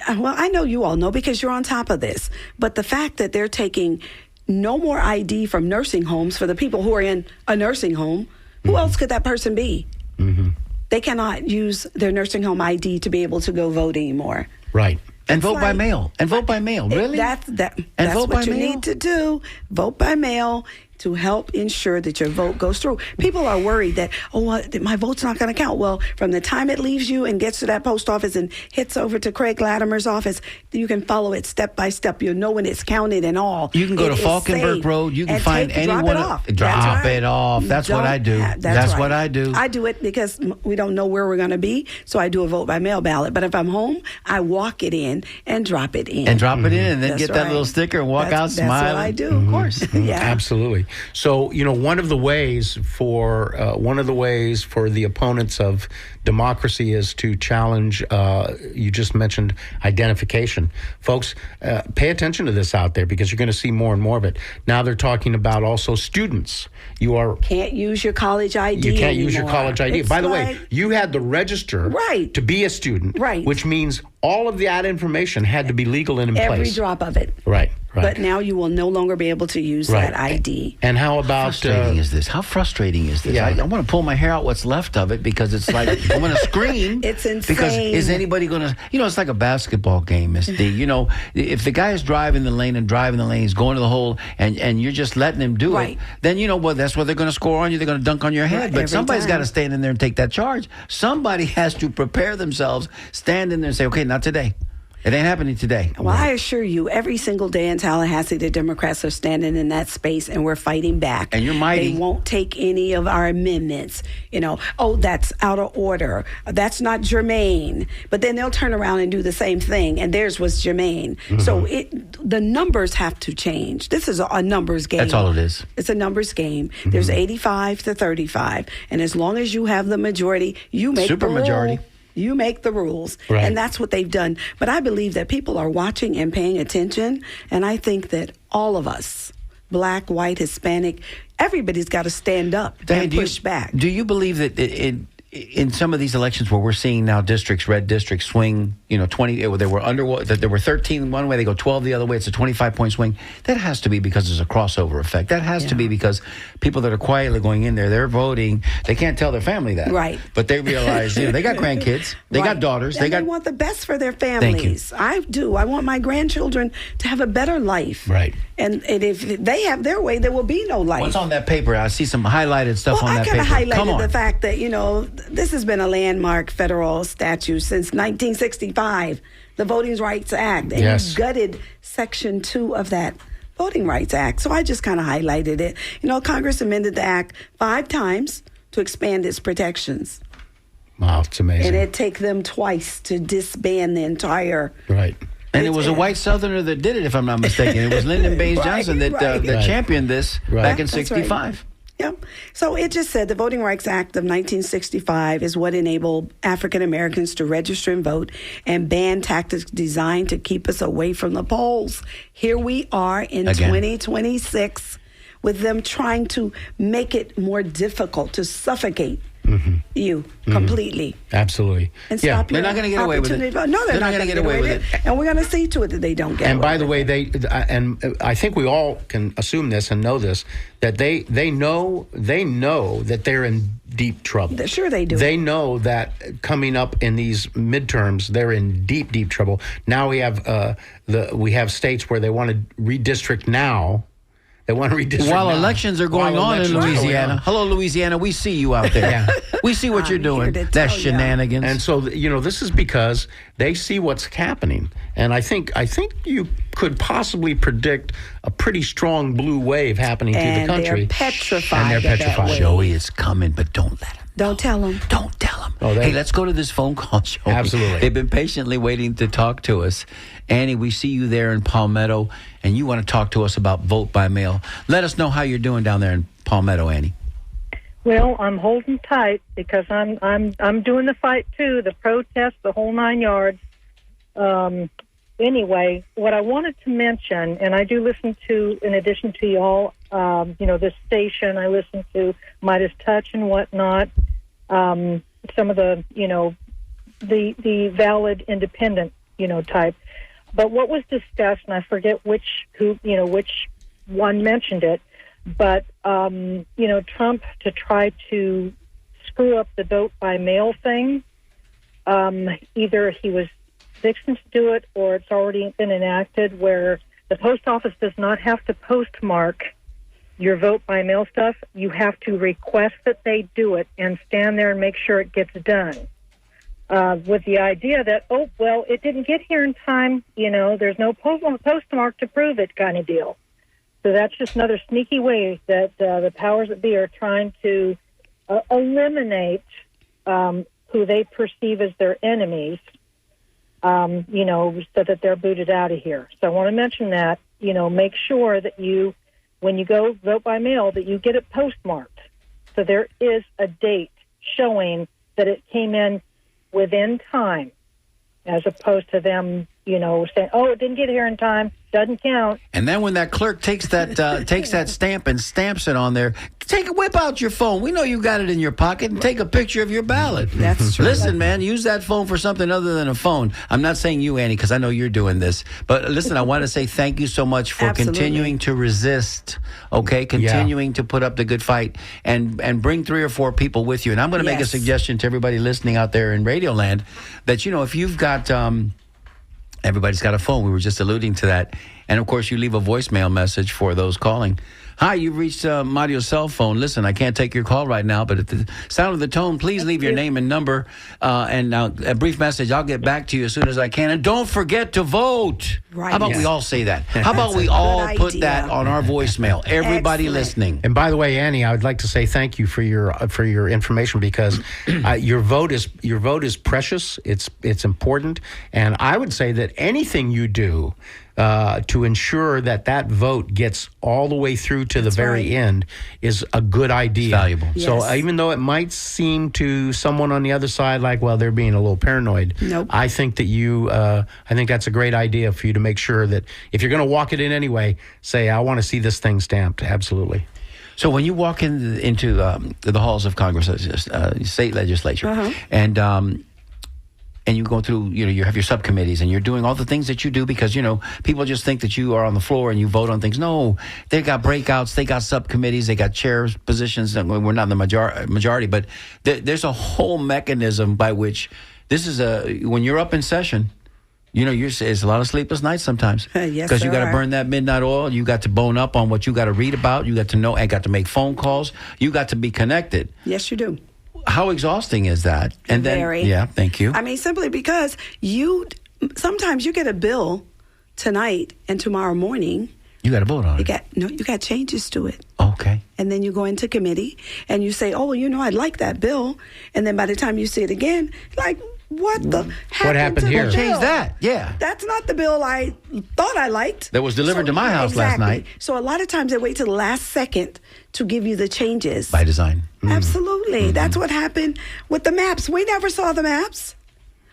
Speaker 3: Well, I know you all know because you're on top of this. But the fact that they're taking no more ID from nursing homes for the people who are in a nursing home, who else could that person be? Mm-hmm. They cannot use their nursing home ID to be able to go vote anymore.
Speaker 2: Right.
Speaker 1: And vote by mail. And vote by mail. Really?
Speaker 3: That's what you need to do. Vote by mail to help ensure that your vote goes through. People are worried that, my vote's not going to count. Well, from the time it leaves you and gets to that post office and hits over to Craig Latimer's office, you can follow it step by step. You'll know when it's counted and all.
Speaker 1: You can go to Falkenberg Road. You can find anyone.
Speaker 3: Drop it off.
Speaker 1: Drop it off. That's what I do. That's what I do.
Speaker 3: I do it because we don't know where we're going to be, so I do a vote by mail ballot. But if I'm home, I walk it in and drop it in.
Speaker 1: And then get that little sticker and walk out smiling.
Speaker 3: That's what I do, of course. Yeah.
Speaker 2: Absolutely. So, one of the ways for the opponents of democracy is to challenge, you just mentioned identification. Folks, pay attention to this out there because you're going to see more and more of it. Now they're talking about also students.
Speaker 3: Can't use your college ID
Speaker 2: You can't
Speaker 3: anymore.
Speaker 2: use your college ID. By the way, you had to register to be a student, which means all of that information had to be legal and in place.
Speaker 3: Every drop of it.
Speaker 2: Right.
Speaker 3: But now you will no longer be able to use that ID.
Speaker 2: And how about...
Speaker 1: How frustrating is this?
Speaker 2: Yeah.
Speaker 1: I want to pull my hair out what's left of it because it's like, I'm going to scream.
Speaker 3: It's insane.
Speaker 1: Because is anybody going to... it's like a basketball game, Miss D. If the guy is driving the lane, he's going to the hole, and you're just letting him do it, then that's what they're going to score on you. They're going to dunk on your head. But somebody's got to stand in there and take that charge. Somebody has to prepare themselves, stand in there and say, okay, not today. It ain't happening today.
Speaker 3: Well, I assure you, every single day in Tallahassee, the Democrats are standing in that space, and we're fighting back.
Speaker 1: And you're mighty.
Speaker 3: They won't take any of our amendments. That's out of order. That's not germane. But then they'll turn around and do the same thing, and theirs was germane. Mm-hmm. So the numbers have to change. This is a numbers game.
Speaker 1: That's all it is.
Speaker 3: It's a numbers game. Mm-hmm. There's 85 to 35. And as long as you have the majority, you make the rule. You make the rules, and that's what they've done. But I believe that people are watching and paying attention, and I think that all of us, black, white, Hispanic, everybody's got to stand up and push back.
Speaker 1: Do you believe that in some of these elections where we're seeing now red districts swing, 20, there were 13 one way, they go 12 the other way, it's a 25-point swing. That has to be because there's a crossover effect. That has to be because people that are quietly going in there, they're voting, they can't tell their family that.
Speaker 3: Right.
Speaker 1: But they realize, they got grandkids, they got daughters.
Speaker 3: And they want the best for their families. I do. I want my grandchildren to have a better life.
Speaker 2: Right.
Speaker 3: And if they have their way, there will be no life.
Speaker 1: What's on that paper? I see some highlighted stuff on that paper.
Speaker 3: I kind of highlighted the fact that, this has been a landmark federal statute since 1965, the Voting Rights Act. And you gutted Section 2 of that Voting Rights Act. So I just kind of highlighted it. Congress amended the act 5 times to expand its protections.
Speaker 2: Wow, it's amazing.
Speaker 3: And it'd take them twice to disband the entire...
Speaker 2: Right.
Speaker 1: And it was a white Southerner that did it, if I'm not mistaken. It was Lyndon Baines Johnson that championed this back in 65.
Speaker 3: Yep. So it just said the Voting Rights Act of 1965 is what enabled African Americans to register and vote and ban tactics designed to keep us away from the polls. Here we are in 2026 with them trying to make it more difficult, to suffocate you completely.
Speaker 2: Absolutely.
Speaker 3: And stop
Speaker 1: they're not going to get away with it.
Speaker 3: No, they're not going to get away with it. And we're going to see to it that they don't get away with it.
Speaker 2: And by the way, and I think we all can assume this and know this, that they know that they're in deep trouble.
Speaker 3: Sure they do.
Speaker 2: They know that coming up in these midterms, they're in deep, deep trouble. Now we have states where they want to redistrict now. They want to redistrict
Speaker 1: while
Speaker 2: now.
Speaker 1: elections are going on in Louisiana. Hello, Louisiana. We see you out there. We see what you're doing. That's shenanigans.
Speaker 2: And so, this is because they see what's happening. And I think you could possibly predict a pretty strong blue wave happening through the country.
Speaker 3: And they're petrified.
Speaker 1: Joey, it's coming, but don't let him.
Speaker 3: Don't tell them.
Speaker 1: Don't tell them. Hey, let's go to this phone call, Joey.
Speaker 2: Absolutely.
Speaker 1: They've been patiently waiting to talk to us. Annie, we see you there in Palmetto, and you want to talk to us about vote by mail. Let us know how you're doing down there in Palmetto, Annie.
Speaker 5: Well, I'm holding tight because I'm doing the fight too, the protest, the whole 9 yards. Anyway, what I wanted to mention, and I do listen to, in addition to y'all, this station, I listen to Midas Touch and whatnot. Some of the, the valid independent, type. But what was discussed, and I forget which one mentioned it, but, Trump, to try to screw up the vote by mail thing, either he was fixing to do it or it's already been enacted where the post office does not have to postmark your vote by mail stuff. You have to request that they do it and stand there and make sure it gets done. With the idea that, it didn't get here in time, there's no postmark to prove it kind of deal. So that's just another sneaky way that the powers that be are trying to eliminate who they perceive as their enemies, so that they're booted out of here. So I want to mention that, make sure that when you go vote by mail, that you get it postmarked. So there is a date showing that it came in within time, as opposed to them, saying, it didn't get here in time, doesn't count.
Speaker 1: And then when that clerk takes that stamp and stamps it on there, whip out your phone. We know you got it in your pocket, and take a picture of your ballot.
Speaker 3: That's true.
Speaker 1: Listen, man, use that phone for something other than a phone. I'm not saying you, Annie, because I know you're doing this. But listen, I want to say thank you so much for continuing to resist, continuing to put up the good fight and bring 3 or 4 people with you. And I'm going to make a suggestion to everybody listening out there in Radio Land that, if you've got... everybody's got a phone. We were just alluding to that. And, of course, you leave a voicemail message for those calling. Hi, you've reached Mario's cell phone. Listen, I can't take your call right now, but at the sound of the tone, please leave your name and number and a brief message. I'll get back to you as soon as I can. And don't forget to vote.
Speaker 3: Right.
Speaker 1: How about we all say that? How about we all put that on our voicemail? Everybody listening.
Speaker 2: And by the way, Annie, I would like to say thank you for your information because your vote is precious. It's important, and I would say that anything you do to ensure that vote gets all the way through to the very end is a good idea.
Speaker 1: It's valuable.
Speaker 3: Yes.
Speaker 2: So even though it might seem to someone on the other side like, well, they're being a little paranoid,
Speaker 3: nope.
Speaker 2: I think that I think that's a great idea for you to make sure that if you're going to walk it in anyway, say, I want to see this thing stamped. Absolutely.
Speaker 1: So when you walk into the halls of Congress, state legislature, and you go through, you have your subcommittees and you're doing all the things that you do because, people just think that you are on the floor and you vote on things. No, they got breakouts, they got subcommittees, they got chair positions. We're not in the majority, but there's a whole mechanism by which this is when you're up in session, it's a lot of sleepless nights sometimes.
Speaker 3: Yes,
Speaker 1: because you got to burn that midnight oil. You got to bone up on what you got to read about. You got to know and got to make phone calls. You got to be connected.
Speaker 3: Yes, you do.
Speaker 1: How exhausting is that? And
Speaker 3: Very.
Speaker 1: Then, thank you.
Speaker 3: I mean, simply because sometimes you get a bill tonight and tomorrow morning.
Speaker 1: You got to vote on it.
Speaker 3: You got changes to it.
Speaker 1: Okay.
Speaker 3: And then you go into committee and you say, I'd like that bill. And then by the time you see it again, what
Speaker 2: happened here?
Speaker 3: To the
Speaker 1: Change
Speaker 3: bill?
Speaker 1: that. Yeah.
Speaker 3: That's not the bill I thought I liked.
Speaker 1: That was delivered to my house last night.
Speaker 3: So a lot of times they wait till the last second to give you the changes.
Speaker 1: By design.
Speaker 3: Absolutely. Mm-hmm. That's what happened with the maps. We never saw the maps.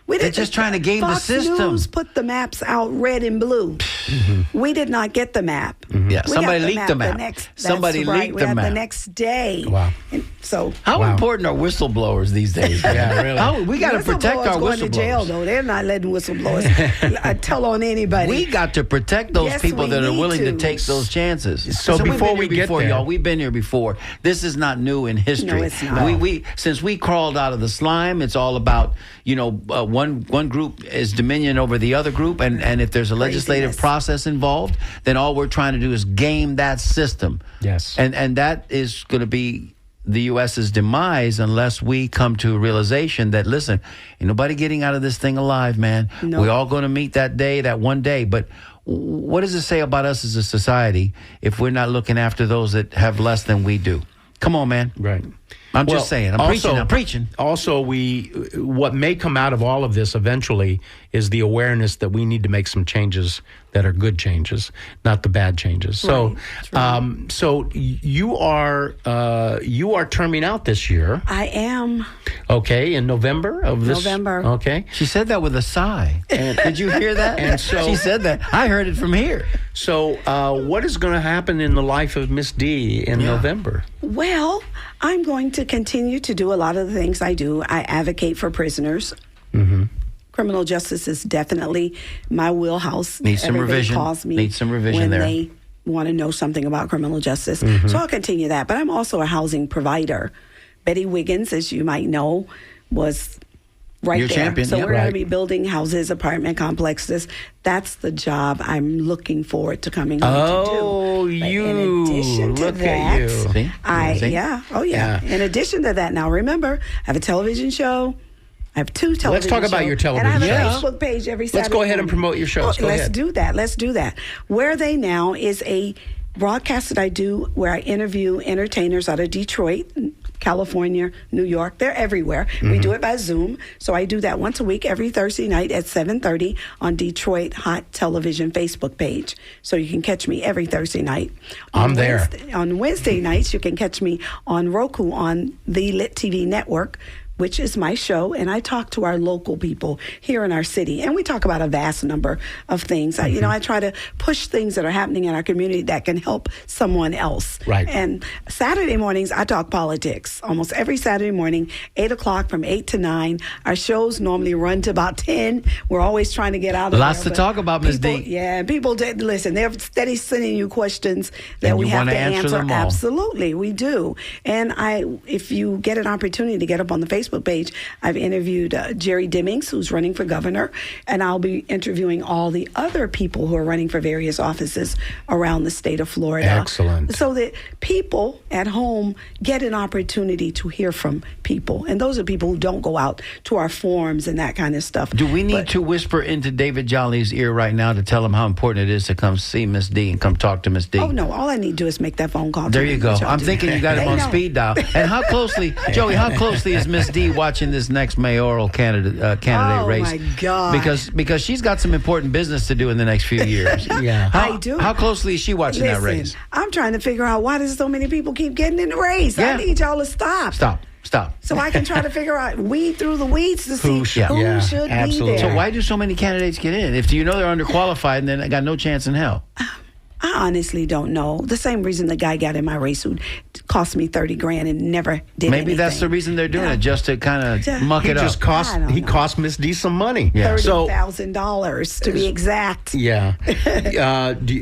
Speaker 1: They're just trying to game
Speaker 3: Fox
Speaker 1: the system.
Speaker 3: News put the maps out red and blue. Mm-hmm. We did not get the map.
Speaker 1: Mm-hmm. Yeah, somebody leaked the map.
Speaker 3: Somebody leaked the map the next day.
Speaker 2: Wow.
Speaker 3: And So
Speaker 1: how important are whistleblowers these days?
Speaker 2: Yeah, really.
Speaker 1: We got to protect our
Speaker 3: going to jail,
Speaker 1: whistleblowers.
Speaker 3: though. They're not letting whistleblowers tell on anybody.
Speaker 1: We got to protect those
Speaker 3: Yes,
Speaker 1: people
Speaker 3: we
Speaker 1: that are
Speaker 3: need
Speaker 1: willing to
Speaker 3: to.
Speaker 1: take those chances.
Speaker 2: So before
Speaker 1: we've been
Speaker 2: we
Speaker 1: here
Speaker 2: get
Speaker 1: before,
Speaker 2: there-
Speaker 1: y'all, we've been here before. This is not new in history.
Speaker 3: No, it's not.
Speaker 1: Since we crawled out of the slime, it's all about one group is dominion over the other group, and if there's a legislative
Speaker 3: Craziness.
Speaker 1: process involved, then all we're trying to do is game that system.
Speaker 2: Yes.
Speaker 1: And that is going to be the U.S.'s demise unless we come to a realization that, listen, ain't nobody getting out of this thing alive, man.
Speaker 3: No.
Speaker 1: We're all going to meet that one day. But what does it say about us as a society if we're not looking after those that have less than we do? Come on, man.
Speaker 2: Right.
Speaker 1: I'm just saying. I'm preaching.
Speaker 2: Also, what may come out of all of this eventually is the awareness that we need to make some changes that are good changes, not the bad changes. So, so you are terming out this year.
Speaker 3: I am.
Speaker 2: Okay, in November of this.
Speaker 3: November.
Speaker 2: Okay.
Speaker 1: She said that with a sigh. Did you hear that?
Speaker 2: And so
Speaker 1: she said that. I heard it from here.
Speaker 2: So, what is going to happen in the life of Miss D in November?
Speaker 3: Well, I'm going to continue to do a lot of the things I do. I advocate for prisoners.
Speaker 2: Mm-hmm.
Speaker 3: Criminal justice is definitely my wheelhouse.
Speaker 1: Needs some
Speaker 3: Everybody
Speaker 1: revision.
Speaker 3: calls me
Speaker 1: Needs some revision
Speaker 3: when
Speaker 1: there.
Speaker 3: they want to know something about criminal justice.
Speaker 2: Mm-hmm.
Speaker 3: So I'll continue that. But I'm also a housing provider. Betty Wiggins, as you might know, was right
Speaker 1: Your
Speaker 3: there.
Speaker 1: champion,
Speaker 3: So
Speaker 1: yeah.
Speaker 3: we're going
Speaker 2: Right.
Speaker 3: to be building houses, apartment complexes. That's the job I'm looking forward to coming home to do.
Speaker 2: Oh,
Speaker 3: But in
Speaker 2: you.
Speaker 3: addition to
Speaker 2: Look at
Speaker 3: that,
Speaker 2: you.
Speaker 1: See? See?
Speaker 3: Yeah. In addition to that, now remember, I have a television show. I have 2 television
Speaker 2: Let's talk about
Speaker 3: shows,
Speaker 2: your television
Speaker 3: and I have a
Speaker 2: shows.
Speaker 3: Facebook page every Saturday.
Speaker 2: Let's go ahead and
Speaker 3: morning.
Speaker 2: promote your shows. Go
Speaker 3: Let's
Speaker 2: ahead.
Speaker 3: do that. Let's do that. Where They Now is a broadcast that I do where I interview entertainers out of Detroit, California, New York. They're everywhere.
Speaker 2: Mm-hmm.
Speaker 3: We do it by Zoom. So I do that once a week, every Thursday night at 7:30 on Detroit Hot Television Facebook page. So you can catch me every Thursday night.
Speaker 2: I'm there.
Speaker 3: On Wednesday nights, you can catch me on Roku on the Lit TV network, which is my show, and I talk to our local people here in our city, and we talk about a vast number of things. I try to push things that are happening in our community that can help someone else.
Speaker 2: Right.
Speaker 3: And Saturday mornings, I talk politics. Almost every Saturday morning, 8 o'clock from 8 to 9. Our shows normally run to about 10. We're always trying to get out of
Speaker 1: Lots
Speaker 3: there,
Speaker 1: to
Speaker 3: but
Speaker 1: talk about, Ms. D.
Speaker 3: people- Yeah, people, listen, they're steady sending you questions that
Speaker 1: And
Speaker 3: we
Speaker 1: you
Speaker 3: have
Speaker 1: wanna
Speaker 3: to
Speaker 1: answer them all.
Speaker 3: Absolutely, we do. And if you get an opportunity to get up on the Facebook page, I've interviewed Jerry Demings, who's running for governor, and I'll be interviewing all the other people who are running for various offices around the state of Florida.
Speaker 2: Excellent.
Speaker 3: So that people at home get an opportunity to hear from people. And those are people who don't go out to our forums and that kind of stuff.
Speaker 1: Do we need
Speaker 3: But-
Speaker 1: to whisper into David Jolly's ear right now to tell him how important it is to come see Miss D and come talk to Miss D?
Speaker 3: Oh, no, all I need to do is make that phone call.
Speaker 1: There
Speaker 3: to
Speaker 1: you
Speaker 3: them,
Speaker 1: go.
Speaker 3: which I'll
Speaker 1: I'm
Speaker 3: do.
Speaker 1: thinking you got him
Speaker 3: They
Speaker 1: on
Speaker 3: know.
Speaker 1: speed dial. And how closely, Joey, how closely is Miss D watching this next mayoral candidate
Speaker 3: Oh,
Speaker 1: race?
Speaker 3: my God.
Speaker 1: Because she's got some important business to do in the next few years.
Speaker 2: Yeah.
Speaker 3: I do.
Speaker 1: How closely is she watching that
Speaker 3: Listen,
Speaker 1: race?
Speaker 3: I'm trying to figure out why does so many people keep getting in the race.
Speaker 1: Yeah.
Speaker 3: I need y'all to stop.
Speaker 1: Stop.
Speaker 3: So I can try to figure out, weed through the weeds to see
Speaker 2: Who
Speaker 3: who
Speaker 2: should- yeah,
Speaker 3: should
Speaker 2: absolutely.
Speaker 3: be there.
Speaker 1: So why do so many candidates get in? If you know they're underqualified and then they got no chance in hell.
Speaker 3: I honestly don't know. The same reason the guy got in my race who cost me $30,000 and never did
Speaker 1: Maybe that's
Speaker 3: anything.
Speaker 1: the reason they're doing
Speaker 3: Yeah.
Speaker 1: it, just to kind of
Speaker 3: Yeah.
Speaker 1: muck
Speaker 2: He
Speaker 1: it up.
Speaker 2: just
Speaker 3: I don't know.
Speaker 2: cost Miss D some money.
Speaker 1: Yeah.
Speaker 2: So
Speaker 3: $30,000 to be exact.
Speaker 2: yeah. Do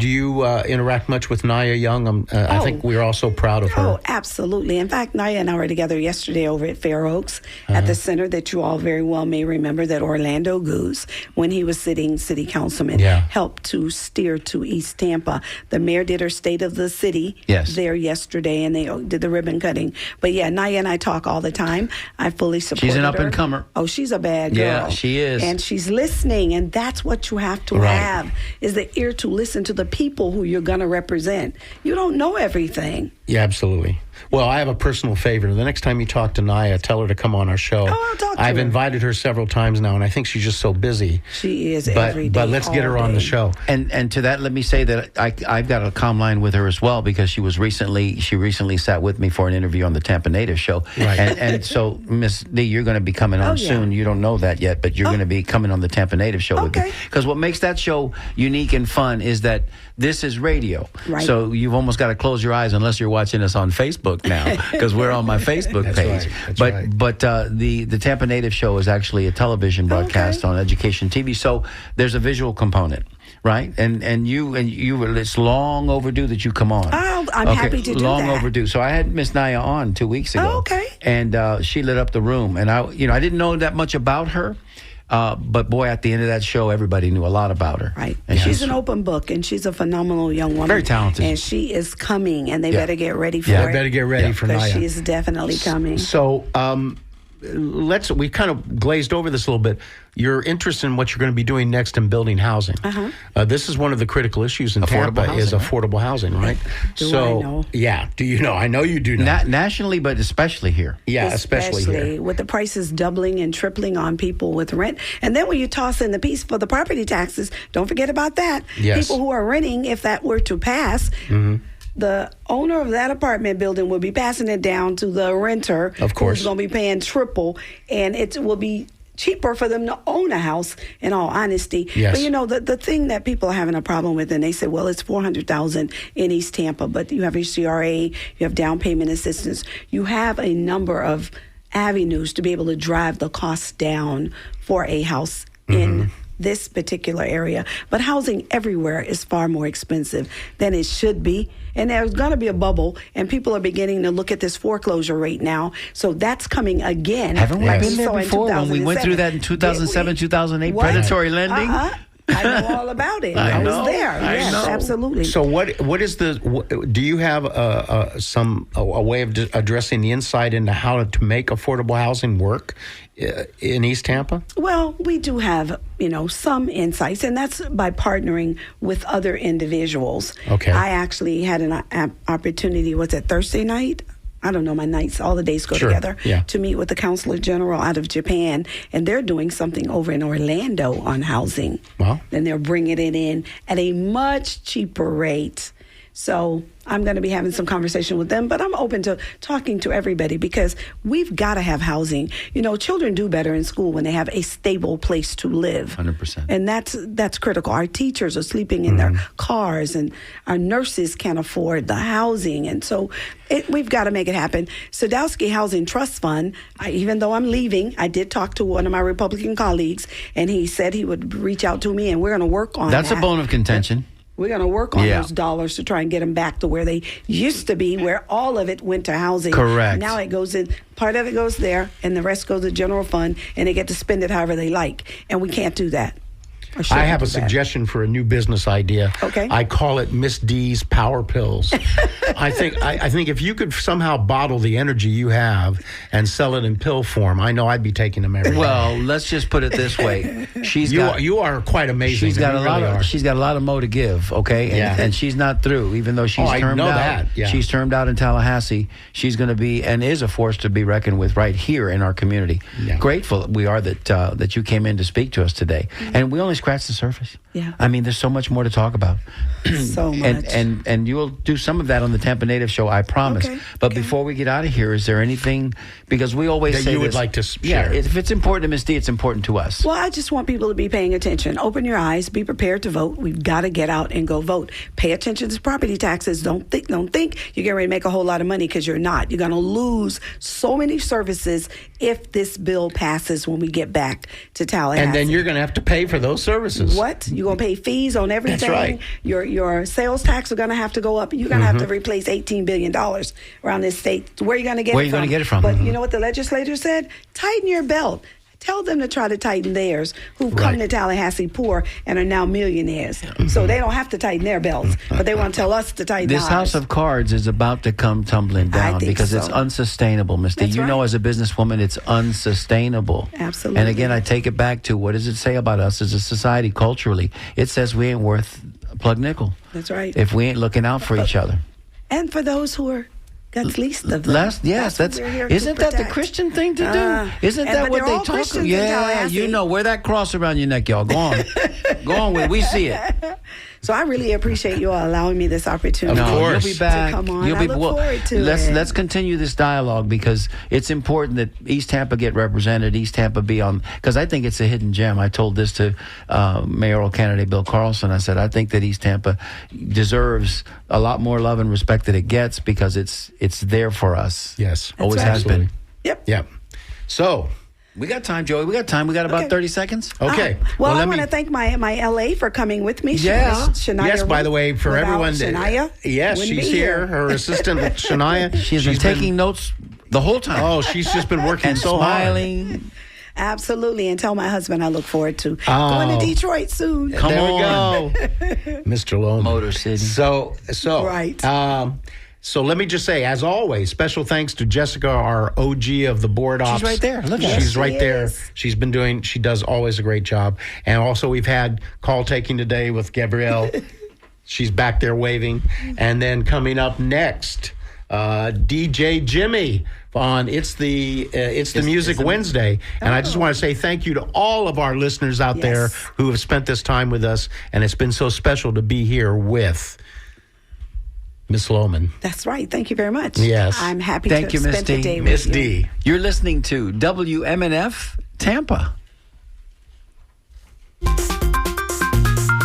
Speaker 2: you interact much with Naya Young? I think we're all so proud of her.
Speaker 3: Oh, absolutely. In fact, Naya and I were together yesterday over at Fair Oaks at the center that you all very well may remember that Orlando Goose, when he was sitting city councilman,
Speaker 2: Yeah.
Speaker 3: helped to steer to East Tampa. The mayor did her state of the city
Speaker 1: Yes.
Speaker 3: there yesterday, and they did the ribbon cutting. But yeah, Naya and I talk all the time. I fully support her.
Speaker 1: She's an up-and-comer.
Speaker 3: Oh, she's a bad girl.
Speaker 1: Yeah, she is.
Speaker 3: And she's listening, and that's what you have to
Speaker 2: Right.
Speaker 3: have, is the ear to listen to the people who you're going to represent. You don't know everything.
Speaker 2: Yeah, absolutely. Well, I have a personal favor. The next time you talk to Naya, tell her to come on our show.
Speaker 3: Oh, I'll talk to
Speaker 2: I've
Speaker 3: her.
Speaker 2: invited her several times now, and I think she's just so busy.
Speaker 3: She is every day.
Speaker 2: But let's get her
Speaker 3: all
Speaker 2: on the
Speaker 3: day.
Speaker 2: show.
Speaker 1: And to that, let me say that I've got a comm line with her as well, because she She recently sat with me for an interview on the Tampa Native Show.
Speaker 2: Right.
Speaker 1: And so, Miss D, you're going to be coming on soon. You don't know that yet, but you're going to be coming on the Tampa Native Show with me. Because what makes that show unique and fun is that this is radio.
Speaker 3: Right.
Speaker 1: So you've almost got to close your eyes unless you're watching us on Facebook now, because we're on my Facebook page. But the Tampa Native Show is actually a television broadcast on Education TV. So there's a visual component. Right, and you, it's long overdue that you come on.
Speaker 3: Oh, I'm happy to do
Speaker 1: long
Speaker 3: that.
Speaker 1: overdue. So I had Miss Naya on 2 weeks ago.
Speaker 3: Oh, okay.
Speaker 1: And she lit up the room, and I didn't know that much about her, but boy, at the end of that show, everybody knew a lot about her.
Speaker 3: Right,
Speaker 1: and
Speaker 3: she's an open book, and she's a phenomenal young woman.
Speaker 1: Very talented,
Speaker 3: and she is coming, and they better get ready for it.
Speaker 2: They better get ready for Naya.
Speaker 3: She is definitely coming.
Speaker 2: So. We kind of glazed over this a little bit. You're interested in what you're going to be doing next in building housing. This is one of the critical issues in Tampa is affordable housing, right?
Speaker 3: Do I know?
Speaker 2: Yeah. Do you know? I know you do know.
Speaker 1: Nationally, but especially here.
Speaker 2: Yeah, especially here.
Speaker 3: With the prices doubling and tripling on people with rent. And then when you toss in the piece for the property taxes, don't forget about that.
Speaker 2: Yes.
Speaker 3: People who are renting, if that were to pass, the owner of that apartment building will be passing it down to the renter,
Speaker 2: of course,
Speaker 3: who's going to be paying triple, and it will be cheaper for them to own a house, in all honesty.
Speaker 2: Yes.
Speaker 3: But the thing that people are having a problem with, and they say, well, it's $400,000 in East Tampa, but you have your CRA, you have down payment assistance, you have a number of avenues to be able to drive the costs down for a house in this particular area. But housing everywhere is far more expensive than it should be. And there's going to be a bubble, and people are beginning to look at this foreclosure rate now. So that's coming again.
Speaker 1: Haven't we been there
Speaker 3: saw in
Speaker 1: before when we went through that in 2007, 2008, predatory lending?
Speaker 3: I know all about it. I was there. Yes, absolutely.
Speaker 2: So what is do you have a way of addressing the insight into how to make affordable housing work in East Tampa?
Speaker 3: Well, we do have, some insights, and that's by partnering with other individuals.
Speaker 2: Okay.
Speaker 3: I actually had an opportunity, was it Thursday night? I don't know, my nights, all the days go together, to meet with the Consulate General out of Japan, and they're doing something over in Orlando on housing.
Speaker 2: Wow.
Speaker 3: And they're bringing it in at a much cheaper rate. So I'm going to be having some conversation with them, but I'm open to talking to everybody because we've got to have housing. Children do better in school when they have a stable place to live.
Speaker 1: 100%.
Speaker 3: And that's critical. Our teachers are sleeping in their cars, and our nurses can't afford the housing. And so we've got to make it happen. Sadowski Housing Trust Fund, even though I'm leaving, I did talk to one of my Republican colleagues, and he said he would reach out to me, and we're going to work on that.
Speaker 1: That's a bone of contention.
Speaker 3: We're going to work on those dollars to try and get them back to where they used to be, where all of it went to housing.
Speaker 1: Correct.
Speaker 3: Now it goes in, part of it goes there, and the rest goes to general fund, and they get to spend it however they like. And we can't do that.
Speaker 2: I have a suggestion for a new business idea.
Speaker 3: Okay.
Speaker 2: I call it Miss D's Power Pills. I think if you could somehow bottle the energy you have and sell it in pill form, I know I'd be taking them every day.
Speaker 1: Well, let's just put it this way:
Speaker 2: you are quite amazing.
Speaker 1: She's got a lot of mo to give. Okay, and she's not through, even though she's termed out.
Speaker 2: That. Yeah.
Speaker 1: She's termed out in Tallahassee. She's going to be and is a force to be reckoned with right here in our community. Yeah. Grateful we are that you came in to speak to us today, and we only scratch the surface.
Speaker 3: Yeah.
Speaker 1: I mean, there's so much more to talk about.
Speaker 3: So much.
Speaker 1: And you will do some of that on the Tampa Native Show, I promise.
Speaker 3: Okay.
Speaker 1: But before we get out of here, is there anything, because we always
Speaker 2: that
Speaker 1: say
Speaker 2: you would
Speaker 1: this,
Speaker 2: like to share?
Speaker 1: Yeah, if it's important to Ms. D, it's important to us.
Speaker 3: Well, I just want people to be paying attention. Open your eyes. Be prepared to vote. We've got to get out and go vote. Pay attention to property taxes. Don't think you're getting ready to make a whole lot of money, because you're not. You're going to lose so many services if this bill passes when we get back to Tallahassee.
Speaker 2: And then you're going to have to pay for those services.
Speaker 3: What? You're going to pay fees on everything.
Speaker 2: That's right.
Speaker 3: Your sales tax are going to have to go up. You're going to have to replace $18 billion around this state. Where are you going to get it from?
Speaker 1: Where are you going to get it from?
Speaker 3: But you know what the legislature said? Tighten your belt. Tell them to try to tighten theirs, who've come to Tallahassee poor and are now millionaires. So they don't have to tighten their belts, but they want to tell us to tighten ours.
Speaker 1: This house of cards is about to come tumbling down because it's unsustainable, Ms. D. You know, as a businesswoman, it's unsustainable.
Speaker 3: Absolutely.
Speaker 1: And again, I take it back to, what does it say about us as a society culturally? It says we ain't worth a plug nickel.
Speaker 3: That's right.
Speaker 1: If we ain't looking out for each other.
Speaker 3: And for those who are That's least of them.
Speaker 1: Yes,
Speaker 3: what we're here to
Speaker 1: isn't that the
Speaker 3: protect.
Speaker 1: Christian thing to do? Isn't that what they talk
Speaker 3: about?
Speaker 1: Yeah, you know, wear that cross around your neck, y'all. Go on. Go on with it. We see it.
Speaker 3: So I really appreciate you all allowing me this opportunity.
Speaker 2: Of course.
Speaker 1: You'll be back.
Speaker 3: To come on.
Speaker 1: You'll
Speaker 3: I look forward to it.
Speaker 1: Let's continue this dialogue because it's important that East Tampa get represented, East Tampa be on, because I think it's a hidden gem. I told this to mayoral candidate Bill Carlson. I said, I think that East Tampa deserves a lot more love and respect that it gets because it's there for us.
Speaker 2: Yes.
Speaker 1: Always
Speaker 3: right.
Speaker 1: has been.
Speaker 2: Yep. So,
Speaker 1: We got time, Joey. We got time. We got about 30 seconds.
Speaker 2: okay.
Speaker 3: Well, I
Speaker 2: let
Speaker 3: want
Speaker 2: me-
Speaker 3: to thank my LA for coming with me.
Speaker 1: Yeah.
Speaker 3: Shania
Speaker 2: Yes, by the way, for
Speaker 3: Without
Speaker 2: everyone.
Speaker 3: Shania,
Speaker 2: yes,
Speaker 3: wouldn't
Speaker 2: she's
Speaker 3: be
Speaker 2: here. Her assistant, Shania.
Speaker 1: She's been taking notes the whole time.
Speaker 2: Oh, she's just been working
Speaker 1: and
Speaker 2: so
Speaker 1: smiling.
Speaker 3: Absolutely. And tell my husband I look forward to going to Detroit soon.
Speaker 1: Come
Speaker 2: there
Speaker 1: on.
Speaker 2: we go, Mr. Loman.
Speaker 1: Motor City.
Speaker 2: So
Speaker 3: Right.
Speaker 2: So let me just say, as always, special thanks to Jessica, our OG of the board ops.
Speaker 1: right there. Look at her.
Speaker 2: She's
Speaker 3: She
Speaker 2: right there.
Speaker 3: is.
Speaker 2: She does always a great job. And also, we've had call taking today with Gabrielle. She's back there waving. And then coming up next, DJ Jimmy on It's the Music Wednesday. And I just want to say thank you to all of our listeners out there
Speaker 3: Yes.
Speaker 2: who have spent this time with us. And it's been so special to be here with Miss Loman.
Speaker 3: That's right. Thank you very much.
Speaker 2: Yes.
Speaker 3: I'm happy
Speaker 1: Thank
Speaker 3: to
Speaker 1: you, Miss
Speaker 3: spend the
Speaker 1: D.
Speaker 3: day
Speaker 2: Miss
Speaker 3: with you.
Speaker 2: D.
Speaker 1: You're listening to WMNF Tampa.